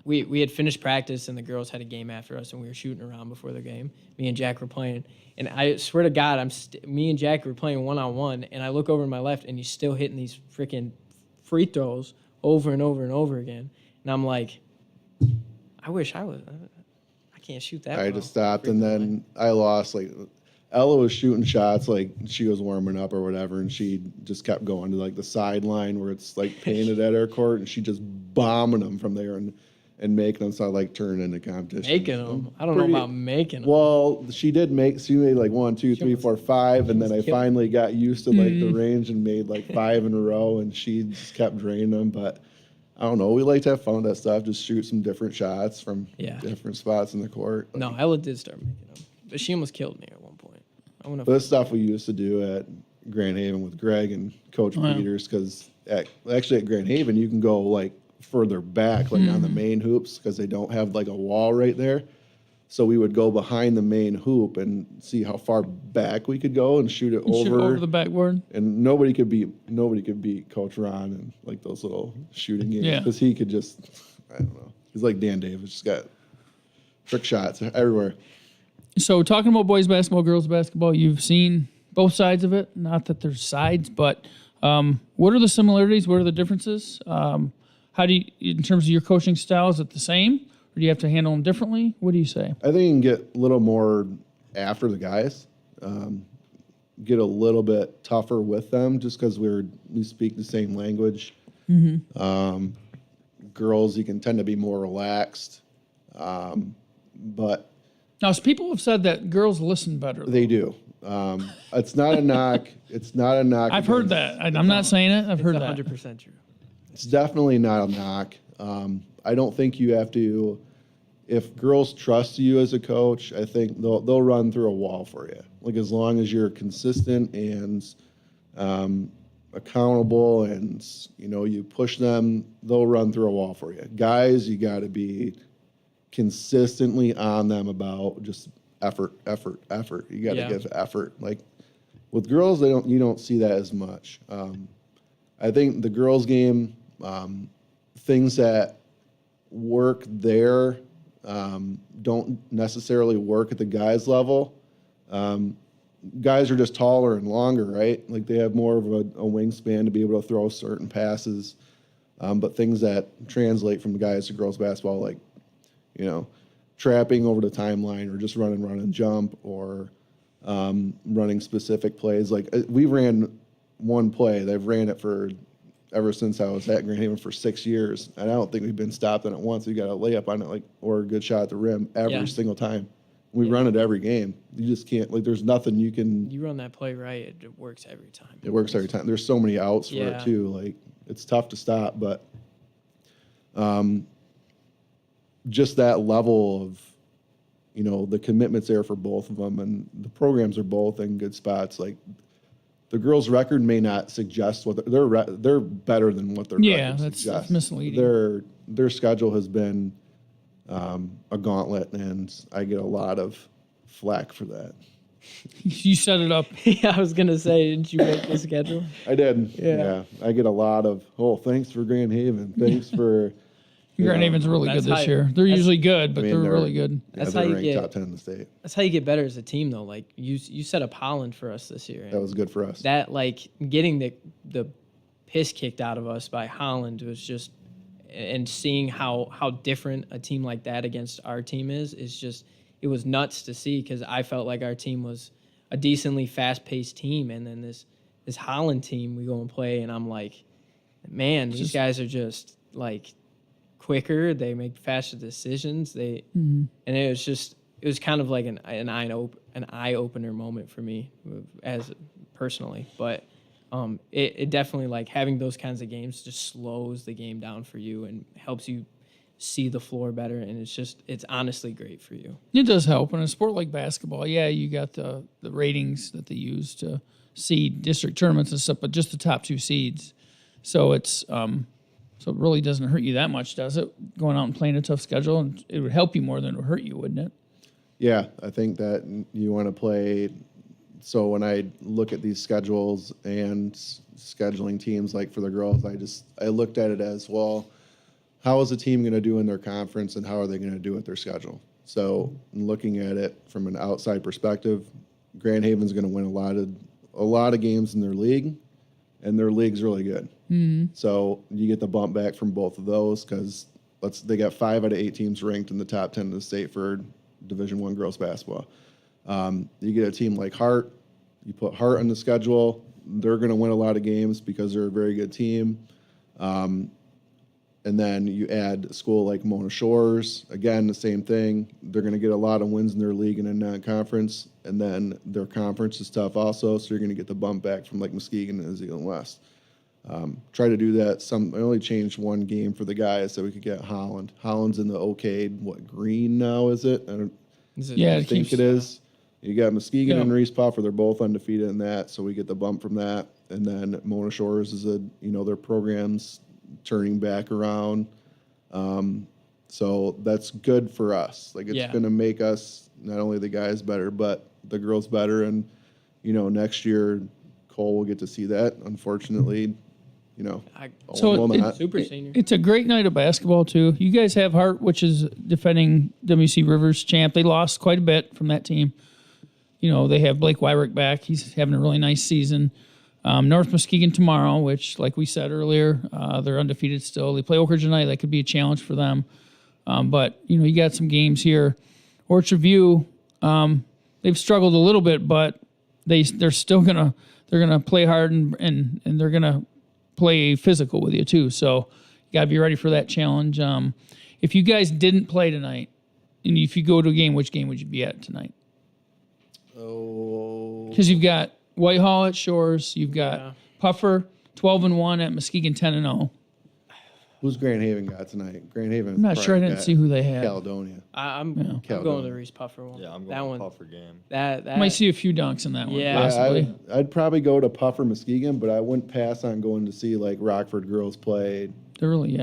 we had finished practice and the girls had a game after us and we were shooting around before their game. Me and Jack were playing, and I swear to God, me and Jack were playing 1-on-1, and I look over to my left and he's still hitting these freaking free throws over and over and over again, and I'm like, I wish I was. I can't shoot that. I well. just stopped, and then I lost. Like Ella was shooting shots, like she was warming up or whatever, and she just kept going to like the sideline where it's like painted at our court, and she just bombing them from there and making them. So I like turned into competition. Making them. I don't know about making them. Well, she made like 1, 2, 3, 4, 5, and then I finally got used to like the range and made like 5 in a row, and she just kept draining them. But I don't know. We like to have fun with that stuff. Just shoot some different shots from different spots in the court. Like, No, Ella did start making them, but she almost killed me at one point. I want this stuff we used to do at Grand Haven with Greg and Coach Peters, because actually at Grand Haven you can go like further back, like on the main hoops, because they don't have like a wall right there. So we would go behind the main hoop and see how far back we could go and shoot it Shoot over the backboard. And nobody could beat Coach Ron in like those little shooting games, Yeah. because he could just, I don't know. He's like Dan Davis, just got trick shots everywhere. So talking about boys basketball, girls basketball, you've seen both sides of it. Not that there's sides, but what are the similarities? What are the differences? How do you, in terms of your coaching style, is it the same, or do you have to handle them differently? What do you say? I think you can get a little more after the guys, get a little bit tougher with them, just because we speak the same language. Girls, you can tend to be more relaxed, but Now, people have said that girls listen better. they do. It's not a knock. It's not a knock. I've heard that. I'm not saying it. I've heard that. 100% true. It's definitely not a knock. I don't think you have to. If girls trust you as a coach, I think they'll run through a wall for you. Like, as long as you're consistent and accountable, and you push them, they'll run through a wall for you. Guys, you got to be consistently on them about just effort. You got to give effort. Like with girls, you don't see that as much. I think the girls' game, things that work there don't necessarily work at the guys' level. Guys are just taller and longer, right? Like they have more of a wingspan to be able to throw certain passes. But things that translate from guys to girls basketball, like, trapping over the timeline, or just run and jump, or running specific plays. Like we ran one play. They've ran it ever since I was at Grand Haven for 6 years, and I don't think we've been stopped on it once. We got a layup on it, or a good shot at the rim every single time. We run it every game. You just can't, there's nothing you can. You run that play right, it works every time. It works every time. There's so many outs for it too. Like it's tough to stop, but just that level of, the commitment's there for both of them, and the programs are both in good spots. Like the girls' record may not suggest what they're better than what their record suggests. That's misleading. Their schedule has been a gauntlet, and I get a lot of flack for that. You set it up. Yeah, I was gonna say, didn't you make the schedule? I did. Yeah. I get a lot of, thanks for Grand Haven. Thanks for, Grand Haven's really good That's this how- year. They're that's- usually good, but I mean, they're they're- really good. Yeah, That's they're how you ranked get- top 10 in the state. That's how you get better as a team, though. Like you set up Holland for us this year. That was good for us. That like getting the piss kicked out of us by Holland was just, and seeing how different a team like that against our team is just, it was nuts to see, because I felt like our team was a decently fast paced team, and then this Holland team we go and play, and I'm like, man, these guys are just like quicker. They make faster decisions. And it was kind of like an eye opener moment for me as personally, but it definitely, like, having those kinds of games just slows the game down for you and helps you see the floor better, and it's honestly great for you. It does help in a sport like basketball. Yeah, you got the ratings that they use to seed district tournaments and stuff, but just the top 2 seeds. So it's so it really doesn't hurt you that much, does it? Going out and playing a tough schedule, and it would help you more than it would hurt you, wouldn't it? Yeah, I think that you want to play. So when I look at these schedules and scheduling teams, like for the girls, I looked at it as, well, how is a team going to do in their conference, and how are they going to do with their schedule? So looking at it from an outside perspective, Grand Haven's going to win a lot of games in their league, and their league's really good. So you get the bump back from both of those, because they got 5 out of 8 teams ranked in the top 10 of the state for Division I girls basketball. You get a team like Hart. You put Hart on the schedule, they're going to win a lot of games because they're a very good team. And then you add a school like Mona Shores, again, the same thing. They're going to get a lot of wins in their league and in non-conference, and then their conference is tough also, so you're going to get the bump back from like Muskegon and Zeeland West. Try to do that. I only changed one game for the guys so we could get Holland. Holland's in the green now, is it? Yeah, I think it is. You got Muskegon Yeah. and Reese Puffer. They're both undefeated in that, so we get the bump from that. And then Mona Shores is their program's turning back around. So that's good for us. Like, it's going to make us, not only the guys better, but the girls better. And, next year, Cole will get to see that, unfortunately. So will not. Super senior. It's a great night of basketball, too. You guys have Hart, which is defending WC Rivers champ. They lost quite a bit from that team. They have Blake Wyrick back. He's having a really nice season. North Muskegon tomorrow, which, like we said earlier, they're undefeated still. They play Oak Ridge tonight. That could be a challenge for them. But, you got some games here. Orchard View, they've struggled a little bit, but they're still gonna play hard and they're gonna play physical with you too. So you gotta be ready for that challenge. If you guys didn't play tonight, and if you go to a game, which game would you be at tonight? Oh. Because you've got Whitehall at Shores, you've got Puffer 12-1 at Muskegon 10-0. Who's Grand Haven got tonight? Grand Haven. I'm not sure. I didn't see who they had. Caledonia. I'm going to Reese Puffer one. Yeah, I'm that going one. Puffer game. That I might see a few dunks in that one. Yeah. Possibly. I'd probably go to Puffer Muskegon, but I wouldn't pass on going to see like Rockford girls play, They're really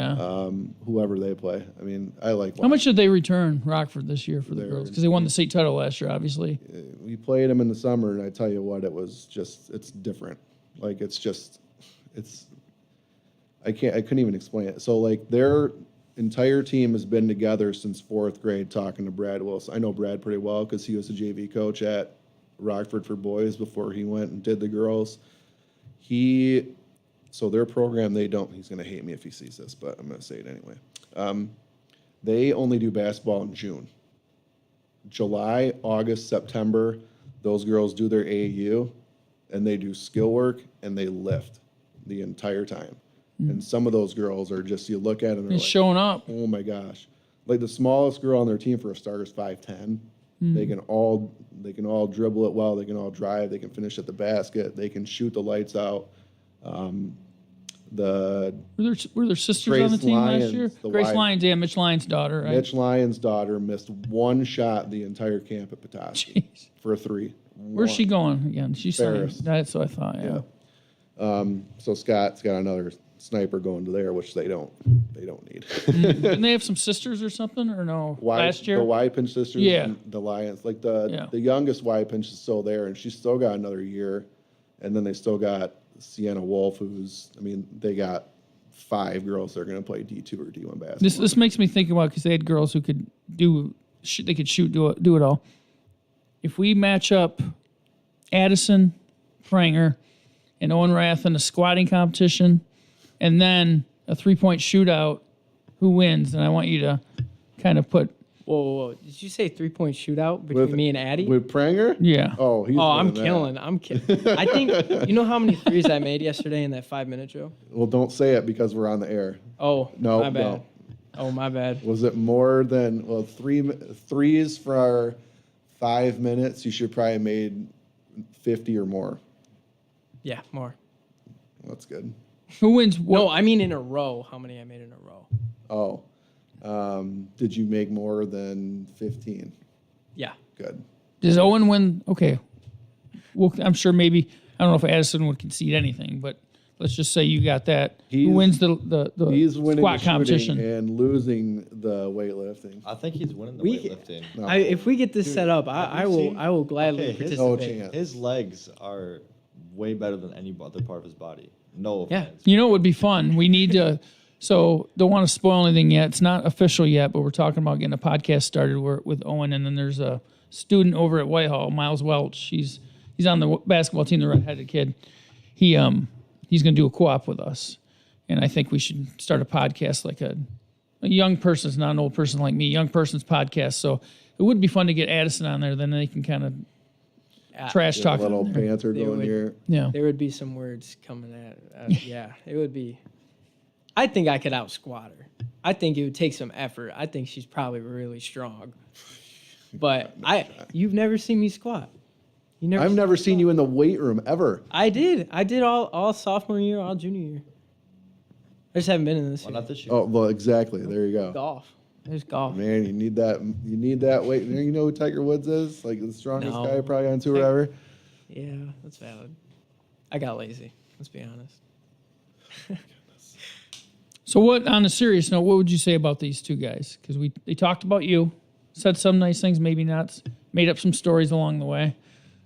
whoever they play. I mean, I like. How much did they return Rockford this year for the They girls? were- Because they won the state title last year, obviously. We played them in the summer, and I tell you what, it's different. Like, I couldn't even explain it. So, like, their entire team has been together since 4th grade talking to Brad Wilson. I know Brad pretty well because he was a JV coach at Rockford for boys before he went and did the girls. So their program, he's going to hate me if he sees this, but I'm going to say it anyway. They only do basketball in June. July, August, September, those girls do their AAU, and they do skill work, and they lift the entire time. And some of those girls are just, you look at them, and It's showing up. oh my gosh. Like, the smallest girl on their team for a starter is 5'10". They can all dribble it well, they can all drive, they can finish at the basket, they can shoot the lights out. Were there sisters on Grace the team last Lyons, year? the Grace wide- Lyons, yeah, Mitch Lyons' daughter, right? Mitch Lyons' daughter missed one shot the entire camp at Petoskey Jeez. for a 3. Where's she going again? She's Ferris. That's what I thought, yeah. So Scott's got another sniper going to there, which they don't need. Didn't they have some sisters or something, or no? Last year? The Y-Pinch sisters, Yeah. and the Lions. Like, the youngest Y-Pinch is still there, and she's still got another year. And then they still got Sienna Wolf, they got 5 girls that are going to play D2 or D1 basketball. This makes me think about, because they had girls who could do it all. If we match up Addison, Pranger, and Owen Raeth in a squatting competition, and then a 3-point shootout, who wins? And I want you to kind of put. Whoa. Did you say 3-point shootout between me and Addie? With Pranger? Yeah. Oh, I'm killing. I'm killing. I think, you know how many threes I made yesterday in that 5-minute drill? Well, don't say it because we're on the air. Oh, No, my bad. no. Oh, my bad. Was it more than, threes for 5 minutes? You should probably made 50 or more. Yeah, more. That's good. Who wins? What? No, I mean in a row. How many I made in a row? Oh. Did you make more than 15? Yeah. Good. Does Owen win? Okay. Well, I'm sure maybe, I don't know if Addison would concede anything, but let's just say you got that. Who wins the He's winning squat the competition? shooting and losing the weightlifting. I think he's winning the We- weightlifting. No. If we get this set up, I have you seen- will gladly Okay, his- participate. No chance. His legs are way better than any other part of his body. No Yeah. offense. You know what would be fun? We need to, so don't want to spoil anything yet. It's not official yet, but we're talking about getting a podcast started with Owen. And then there's a student over at Whitehall, Miles Welch. He's on the basketball team, the redheaded kid. He's going to do a co-op with us. And I think we should start a podcast, like a young person's, not an old person like me, young person's podcast. So it would be fun to get Addison on there. Then they can kind of trash Get talk. a little banter They going would- here. Yeah. There would be some words coming at. Yeah, it would be. I think I could out squat her. I think it would take some effort. I think she's probably really strong. But you've never seen me squat. I've never seen you in the weight room ever. I did all sophomore year, all junior year. I just haven't been in this Well, year. not this year. Oh, well, exactly. There you go. Golf. There's golf. Man, you need that. You need that weight. You know who Tiger Woods is? Like the strongest No. guy probably on tour ever. Yeah, that's valid. I got lazy. Let's be honest. So what, on a serious note, what would you say about these two guys? Because they talked about you, said some nice things, maybe not, made up some stories along the way.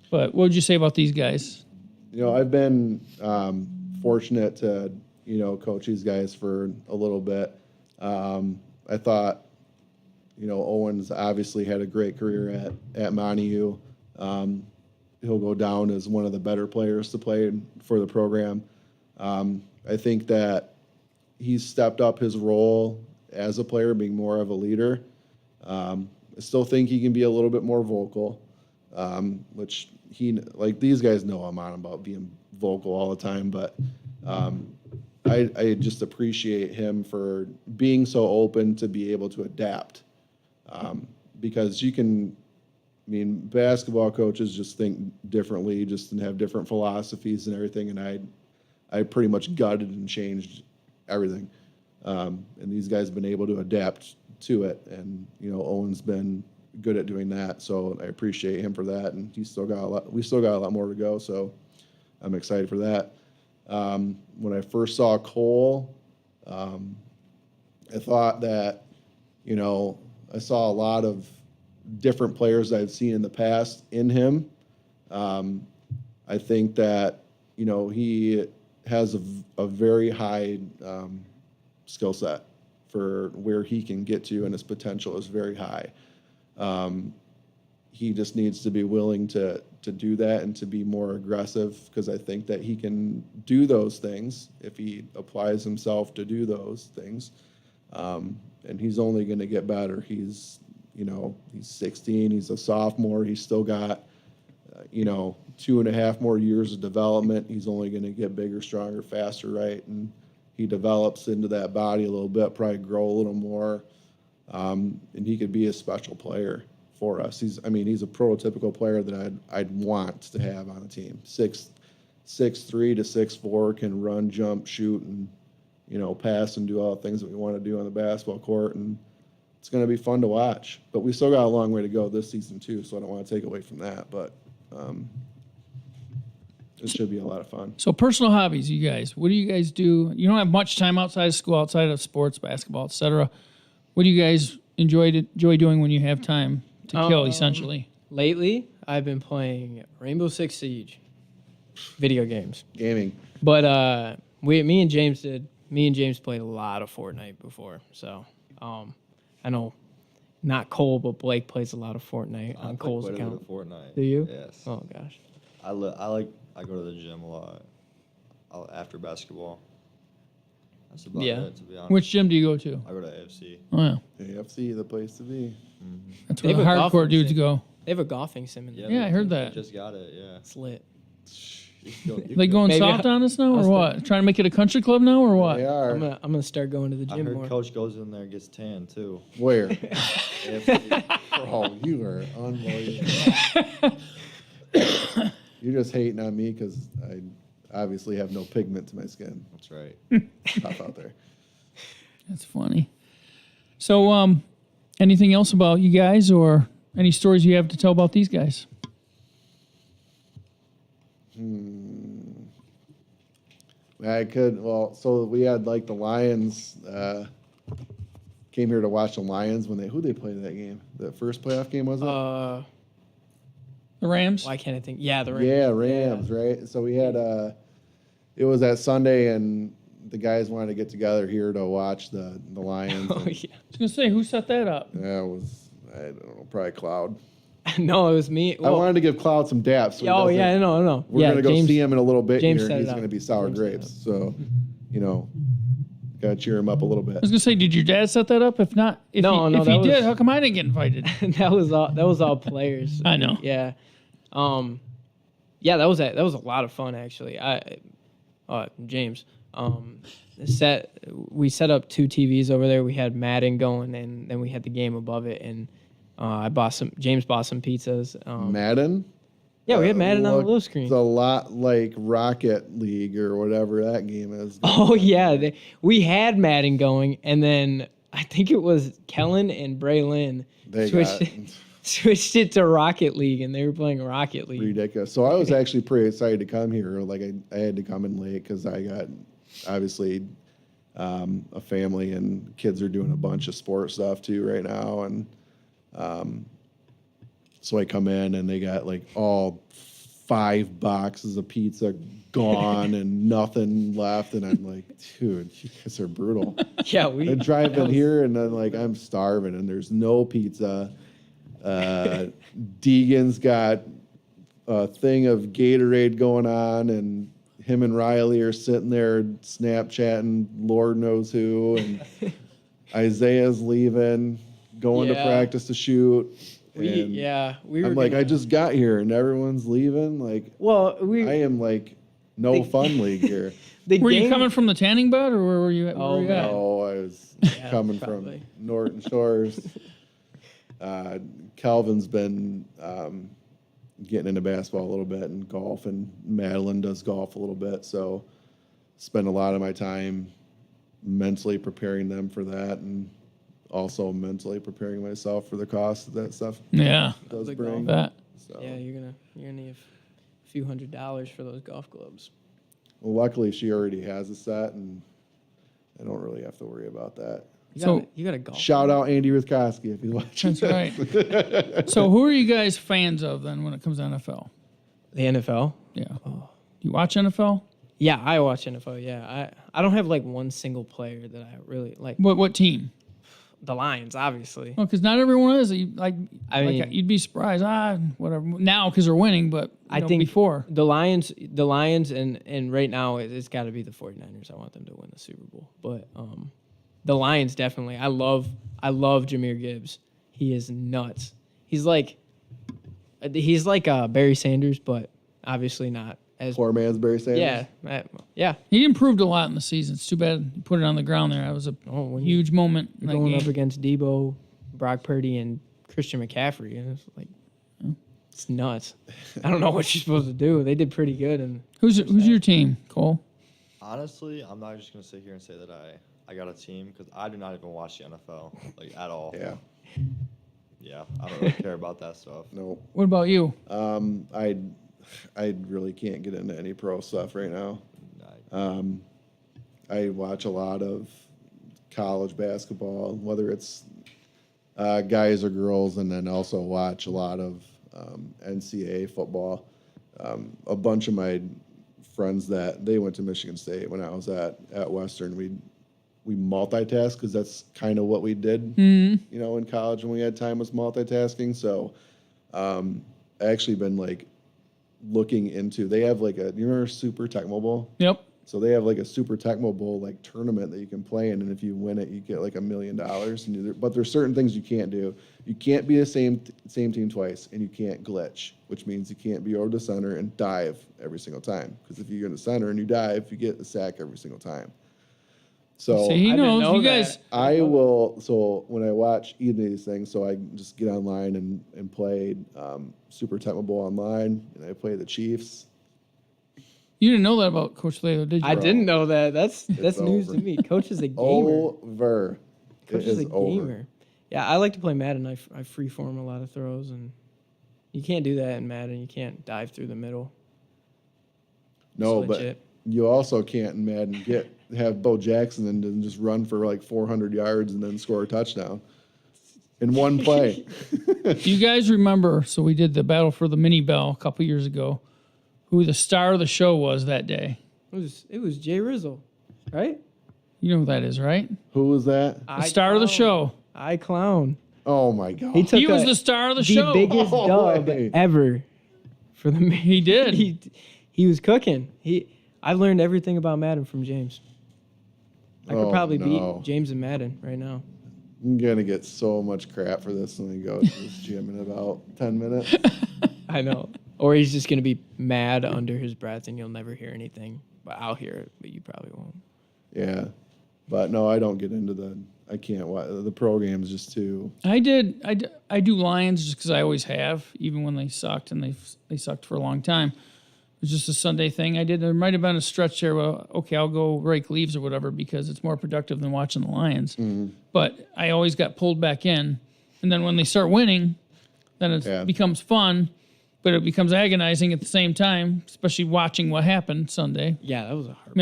But what would you say about these guys? You know, I've been fortunate to, coach these guys for a little bit. I thought, Owen's obviously had a great career at Montague. He'll go down as one of the better players to play for the program. I think that he's stepped up his role as a player, being more of a leader. I still think he can be a little bit more vocal, which these guys know I'm on about being vocal all the time, but I just appreciate him for being so open to be able to adapt. Because basketball coaches just think differently, just have different philosophies and everything, and I pretty much gutted and changed everything. And these guys have been able to adapt to it, and Owen's been good at doing that, so I appreciate him for that. And we still got a lot more to go, so I'm excited for that. When I first saw Cole, I thought that I saw a lot of different players I've seen in the past in him. I think that he has a very high skill set for where he can get to, and his potential is very high. He just needs to be willing to do that and to be more aggressive, because I think that he can do those things if he applies himself to do those things. And he's only going to get better. He's 16. He's a sophomore. He's still got 2.5 more years of development. He's only going to get bigger, stronger, faster, right? And he develops into that body a little bit, probably grow a little more, and he could be a special player for us. He's a prototypical player that I'd want to have on a team. 6'3" to 6'4", can run, jump, shoot, and pass and do all the things that we want to do on the basketball court. And it's going to be fun to watch. But we still got a long way to go this season too, so I don't want to take away from that. But it should be a lot of fun. So personal hobbies, you guys. What do you guys do? You don't have much time outside of school, outside of sports, basketball, etc. What do you guys enjoy doing when you have time to kill, essentially? Lately, I've been playing Rainbow Six Siege video games. Gaming. But me and James did Me and James played a lot of Fortnite before, so I know not Cole, but Blake plays a lot of Fortnite on Cole's quite a bit account. of Fortnite. Do you? Yes. Oh gosh. I go to the gym a lot after basketball. That's about it, to be honest. Which gym do you go to? I go to AFC. Oh, yeah. AFC, the place to be. That's They where the have a hardcore golfing dudes sim. go. They have a golfing sim in there. Yeah, I heard They that. just got it, yeah. It's lit. They going Maybe soft on us now, or I'll what? Trying to make it a country club now, or what? They are. I'm gonna start going to the I gym heard more. Coach goes in there and gets tan, too. Where? AFC. Oh, you are unbelievable. You're just hating on me because I obviously have no pigment to my skin. That's right. Tough out there. That's funny. So, anything else about you guys, or any stories you have to tell about these guys? I could. Well, so we had like the Lions. Came here to watch the Lions when who they played in that game. The first playoff game was it? The Rams? Why can't I think? Yeah, the Rams. Yeah, Rams, right? So we had it was that Sunday, and the guys wanted to get together here to watch the Lions. Oh and yeah. I was going to say, who set that up? that was, I don't know, probably Cloud. No, it was me. I wanted to give Cloud some daps. So he Oh doesn't- yeah, I know. We're yeah, gonna go James, see him in a little bit James here, set and it he's up. gonna be sour James set it grapes. up. So, gotta cheer him up a little bit. I was going to say, did your dad set that up? If not, if No, he, no, if he that did, was- how come I didn't get invited? that was all players. I know. Yeah. Yeah, that was a lot of fun actually. James. We set up 2 TVs over there. We had Madden going, and then we had the game above it. And James bought some pizzas. Madden? Yeah, we had Madden on the little It's screen. a lot like Rocket League or whatever that game is. Oh yeah, we had Madden going, and then I think it was Kellen and Braylon They switched it to Rocket League, and they were playing Rocket League. ridiculous. So I was actually pretty excited to come here. Like I had to come in late because I got obviously a family and kids are doing a bunch of sports stuff too right now, and so I come in and they got like all 5 boxes of pizza gone and nothing left, and I'm like, dude, you guys are brutal. Yeah, I drive in here and then like I'm starving and there's no pizza. Deegan's got a thing of Gatorade going on, and him and Riley are sitting there Snapchatting Lord knows who, and Isaiah's leaving, going to Yeah. practice to shoot. we and were. I'm like, gonna- I just got here and everyone's leaving. Like, well, I am like no They- fun league here. the Were game, you coming from the tanning bed, or where were you at? Oh, where were you man. at? No, I was Yeah, coming probably. from Norton Shores. Calvin's been getting into basketball a little bit and golf, and Madeline does golf a little bit. So spend a lot of my time mentally preparing them for that, and also mentally preparing myself for the cost that that stuff Yeah, does The bring. that. So, Yeah, you're gonna need a few $100s for those golf clubs. well, luckily she already has a set, and I don't really have to worry about that. You got a golf. Shout out Andy Ruthkowski if you watch. That's right. So, who are you guys fans of then when it comes to NFL? The NFL. Yeah. You watch NFL? Yeah, I watch NFL. Yeah, I don't have like one single player that I really like. What team? The Lions, obviously. Well, because not everyone is. I mean- You'd be surprised. Whatever. Now because they're winning, but I think before. the Lions, and right now it's got to be the 49ers. I want them to win the Super Bowl, but the Lions definitely. I love Jahmyr Gibbs. He is nuts. He's like Barry Sanders, but obviously not as. Poor man's Barry Sanders. Yeah. He improved a lot in the season. It's too bad he put it on the ground there. That was a When huge moment in that going game. up against Debo, Brock Purdy, and Christian McCaffrey, and it's like, it's nuts. I don't know what you're supposed to do. They did pretty good, and Who's your team, Cole? Honestly, I'm not just gonna sit here and say that I got a team because I do not even watch the NFL like at all. Yeah. Yeah, I don't really care about that stuff. No. What about you? I really can't get into any pro stuff right now. I- I watch a lot of college basketball, whether it's guys or girls, and then also watch a lot of NCAA football. A bunch of my friends that they went to Michigan State when I was at Western. We multitask because that's kind of what we did, you know, in college when we had time was multitasking. So I actually been like looking into, they have like you remember Super Tecmo Bowl? Yep. So they have like a Super Tecmo Bowl like tournament that you can play in, and if you win it, you get like $1 million. But there's certain things you can't do. You can't be the same team twice, and you can't glitch, which means you can't be over the center and dive every single time. Because if you're in the center and you dive, you get the sack every single time. So See, he I didn't knows. know You that. guys, I will. So when I watch either of these things, so I just get online and play Super Tecmo Bowl online, and I play the Chiefs. you didn't know that about Coach Thaler, did you? I didn't know that. That's news over. to me. Coach is a gamer. Over. Coach It is a over. gamer. Yeah, I like to play Madden. I freeform a lot of throws, and you can't do that in Madden. You can't dive through the middle. No, It's but legit. you also can't in Madden have Bo Jackson and then just run for like 400 yards and then score a touchdown in one play. Do you guys remember? So we did the Battle for the Mini Bell a couple years ago. Who the star of the show was that day? It was Jay Rizzle, right? You know who that is, right? Who was that? The star of the show. I clown. Oh my God. He took He was a- the star of the the show. biggest Oh, dub wait. ever for the. He did. He was cooking. I learned everything about Madden from James. I could Oh, probably no. beat James in Madden right now. I'm going to get so much crap for this when we go to this gym in about 10 minutes. I know. Or he's just gonna be mad under his breath, and you'll never hear anything. But I'll hear it, but you probably won't. Yeah. But no, I don't get into I can't watch. The program's just too. I do Lions just because I always have, even when they sucked, and they sucked for a long time. It was just a Sunday thing I did. There might have been a stretch there. Well, okay, I'll go rake leaves or whatever because it's more productive than watching the Lions. But I always got pulled back in, and then when they start winning, then it becomes fun, but it becomes agonizing at the same time, especially watching what happened Sunday. Yeah, that was a hard.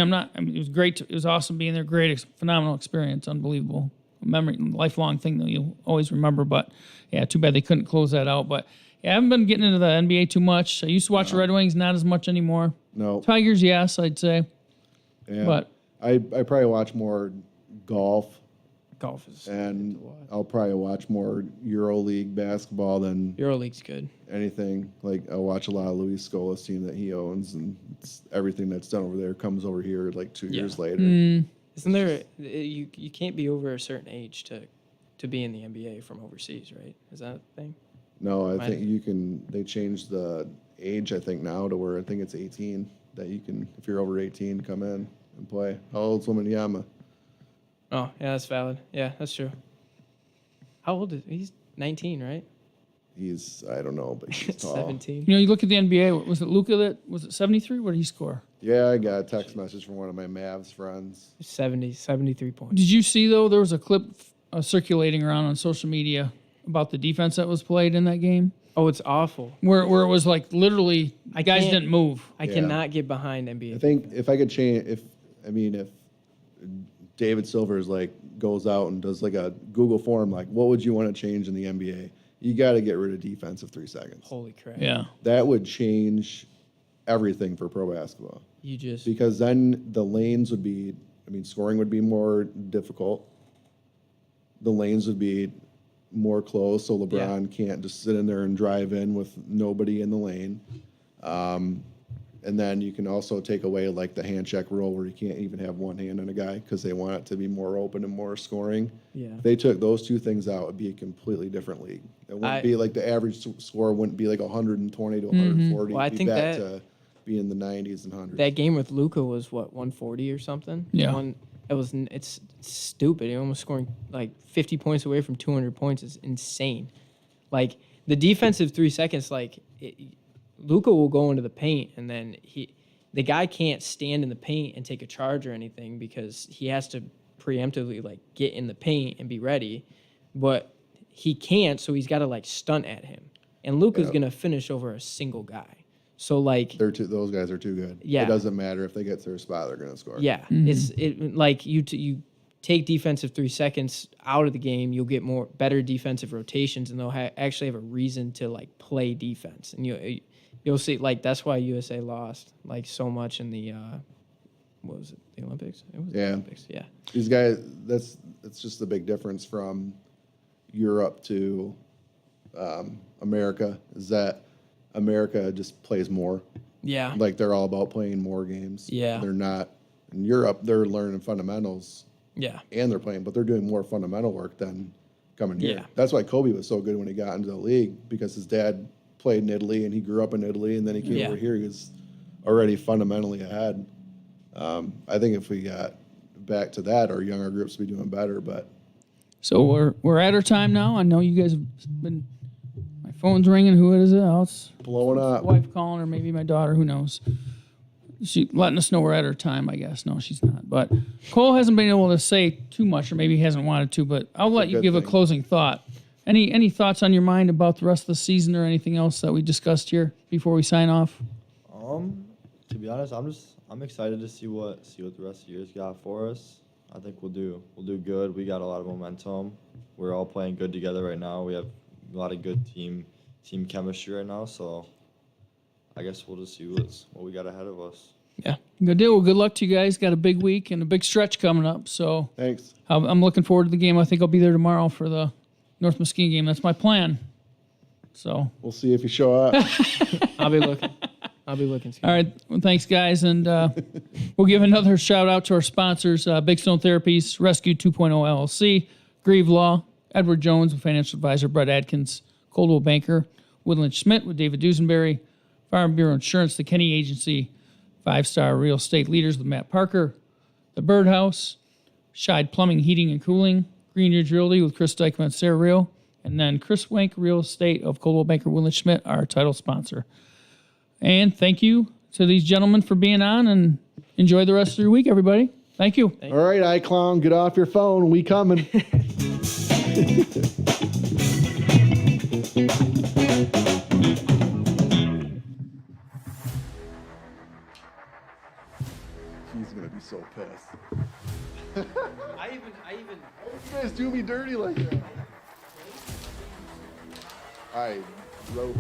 It was great. It was awesome being there. Great, phenomenal experience. Unbelievable memory, lifelong thing that you'll always remember. But yeah, too bad they couldn't close that out. But yeah, I haven't been getting into the NBA too much. I used to watch the Red Wings, not as much anymore. No. Tigers, yes, I'd say. Yeah. But I probably watch more golf, Golf is. and I'll probably watch more EuroLeague basketball than EuroLeague's good. anything. Like I'll watch a lot of Luis Scola's team that he owns, and everything that's done over there comes over here like 2 years later. Isn't there? You can't be over a certain age to be in the NBA from overseas, right? Is that a thing? No, I think you can. They changed the age, I think, now to where I think it's 18 that you can, if you're over 18, come in and play. How old's Wembanyama? Oh, yeah, that's valid. Yeah, that's true. How old is he's 19, right? He's, I don't know, but he's tall. 17. you look at the NBA. Was it Luka that was it 73? What did he score? Yeah, I got a text message from one of my Mavs friends. 73 points. Did you see though? There was a clip circulating around on social media about the defense that was played in that game, Oh, it's awful. where it was like literally I guys can't- didn't move. I cannot get behind NBA. I think if I could change, if David Silvers like goes out and does like a Google form, like what would you want to change in the NBA? You got to get rid of defense of 3 seconds. Holy crap. Yeah. That would change everything for pro basketball You just. because then the lanes would be, scoring would be more difficult. The lanes would be more closed, so LeBron can't just sit in there and drive in with nobody in the lane. And then you can also take away like the hand check rule where you can't even have one hand on a guy because they want it to be more open and more scoring. Yeah. If they took those 2 things out, it'd be a completely different league. It wouldn't be like the average score wouldn't be like 120 to 140. Well, I It'd be think back that- to be in the 90s and 100s. That game with Luka was what, 140 or something? Yeah. It's stupid. He almost scoring like 50 points away from 200 points is insane. Like the defensive 3 seconds, Luka will go into the paint and then the guy can't stand in the paint and take a charge or anything because he has to preemptively like get in the paint and be ready, but he can't, so he's got to like stunt at him. And Luka's gonna finish over a single guy. So like those guys are too good. Yeah. It doesn't matter if they get to their spot, they're going to score. yeah, it's like you take defensive 3 seconds out of the game, you'll get better defensive rotations, and they'll actually have a reason to like play defense. And you'll see, like, that's why USA lost, like, so much in the, what was it, the Olympics? It was the Olympics, yeah. These guys, that's just the big difference from Europe to America, is that America just plays more. Yeah. Like, they're all about playing more games. Yeah. They're not, in Europe, they're learning fundamentals. Yeah. And they're playing, but they're doing more fundamental work than coming here. Yeah. That's why Kobe was so good when he got into the league, because his dad played in Italy and he grew up in Italy, and then he came over here. He was already fundamentally ahead. I think if we got back to that, our younger groups would be doing better. But So we're at our time now. I know you guys have been. My phone's ringing. Who is it? Oh, it's blowing up. wife calling, or maybe my daughter. Who knows? She letting us know we're at her time, I guess. No, she's not. But Cole hasn't been able to say too much, or maybe he hasn't wanted to. But I'll let you good give a thing. closing thought. Any thoughts on your mind about the rest of the season, or anything else that we discussed here before we sign off? To be honest, I'm excited to see what the rest of the year's got for us. I think we'll do good. We got a lot of momentum. We're all playing good together right now. We have a lot of good team chemistry right now. So I guess we'll just see what we got ahead of us. Yeah, good deal. Well, good luck to you guys. Got a big week and a big stretch coming up. So Thanks. I'm looking forward to the game. I think I'll be there tomorrow for the North Muskegon game. That's my plan. So We'll see if you show up. I'll be looking. Scott. all right. Well, thanks, guys. And we'll give another shout out to our sponsors, Big Stone Therapies, Rescue 2.0 LLC, Grieve Law, Edward Jones, Financial Advisor, Brett Adkins, Coldwell Banker, Woodland Schmidt with David Duesenberry, Farm Bureau Insurance, the Kenny Agency, 5-Star Real Estate Leaders with Matt Parker, The Birdhouse, Scheid Plumbing, Heating and Cooling, Green Ridge Realty with Chris Dykman and Sarah Real, and then Chris Wank Real Estate of Coldwell Banker, Woodland Schmidt, our title sponsor. And thank you to these gentlemen for being on, and enjoy the rest of your week, everybody. Thank you. All right, iClown, get off your phone. We coming. He's gonna be so pissed. I even. You guys do me dirty like that. I wrote.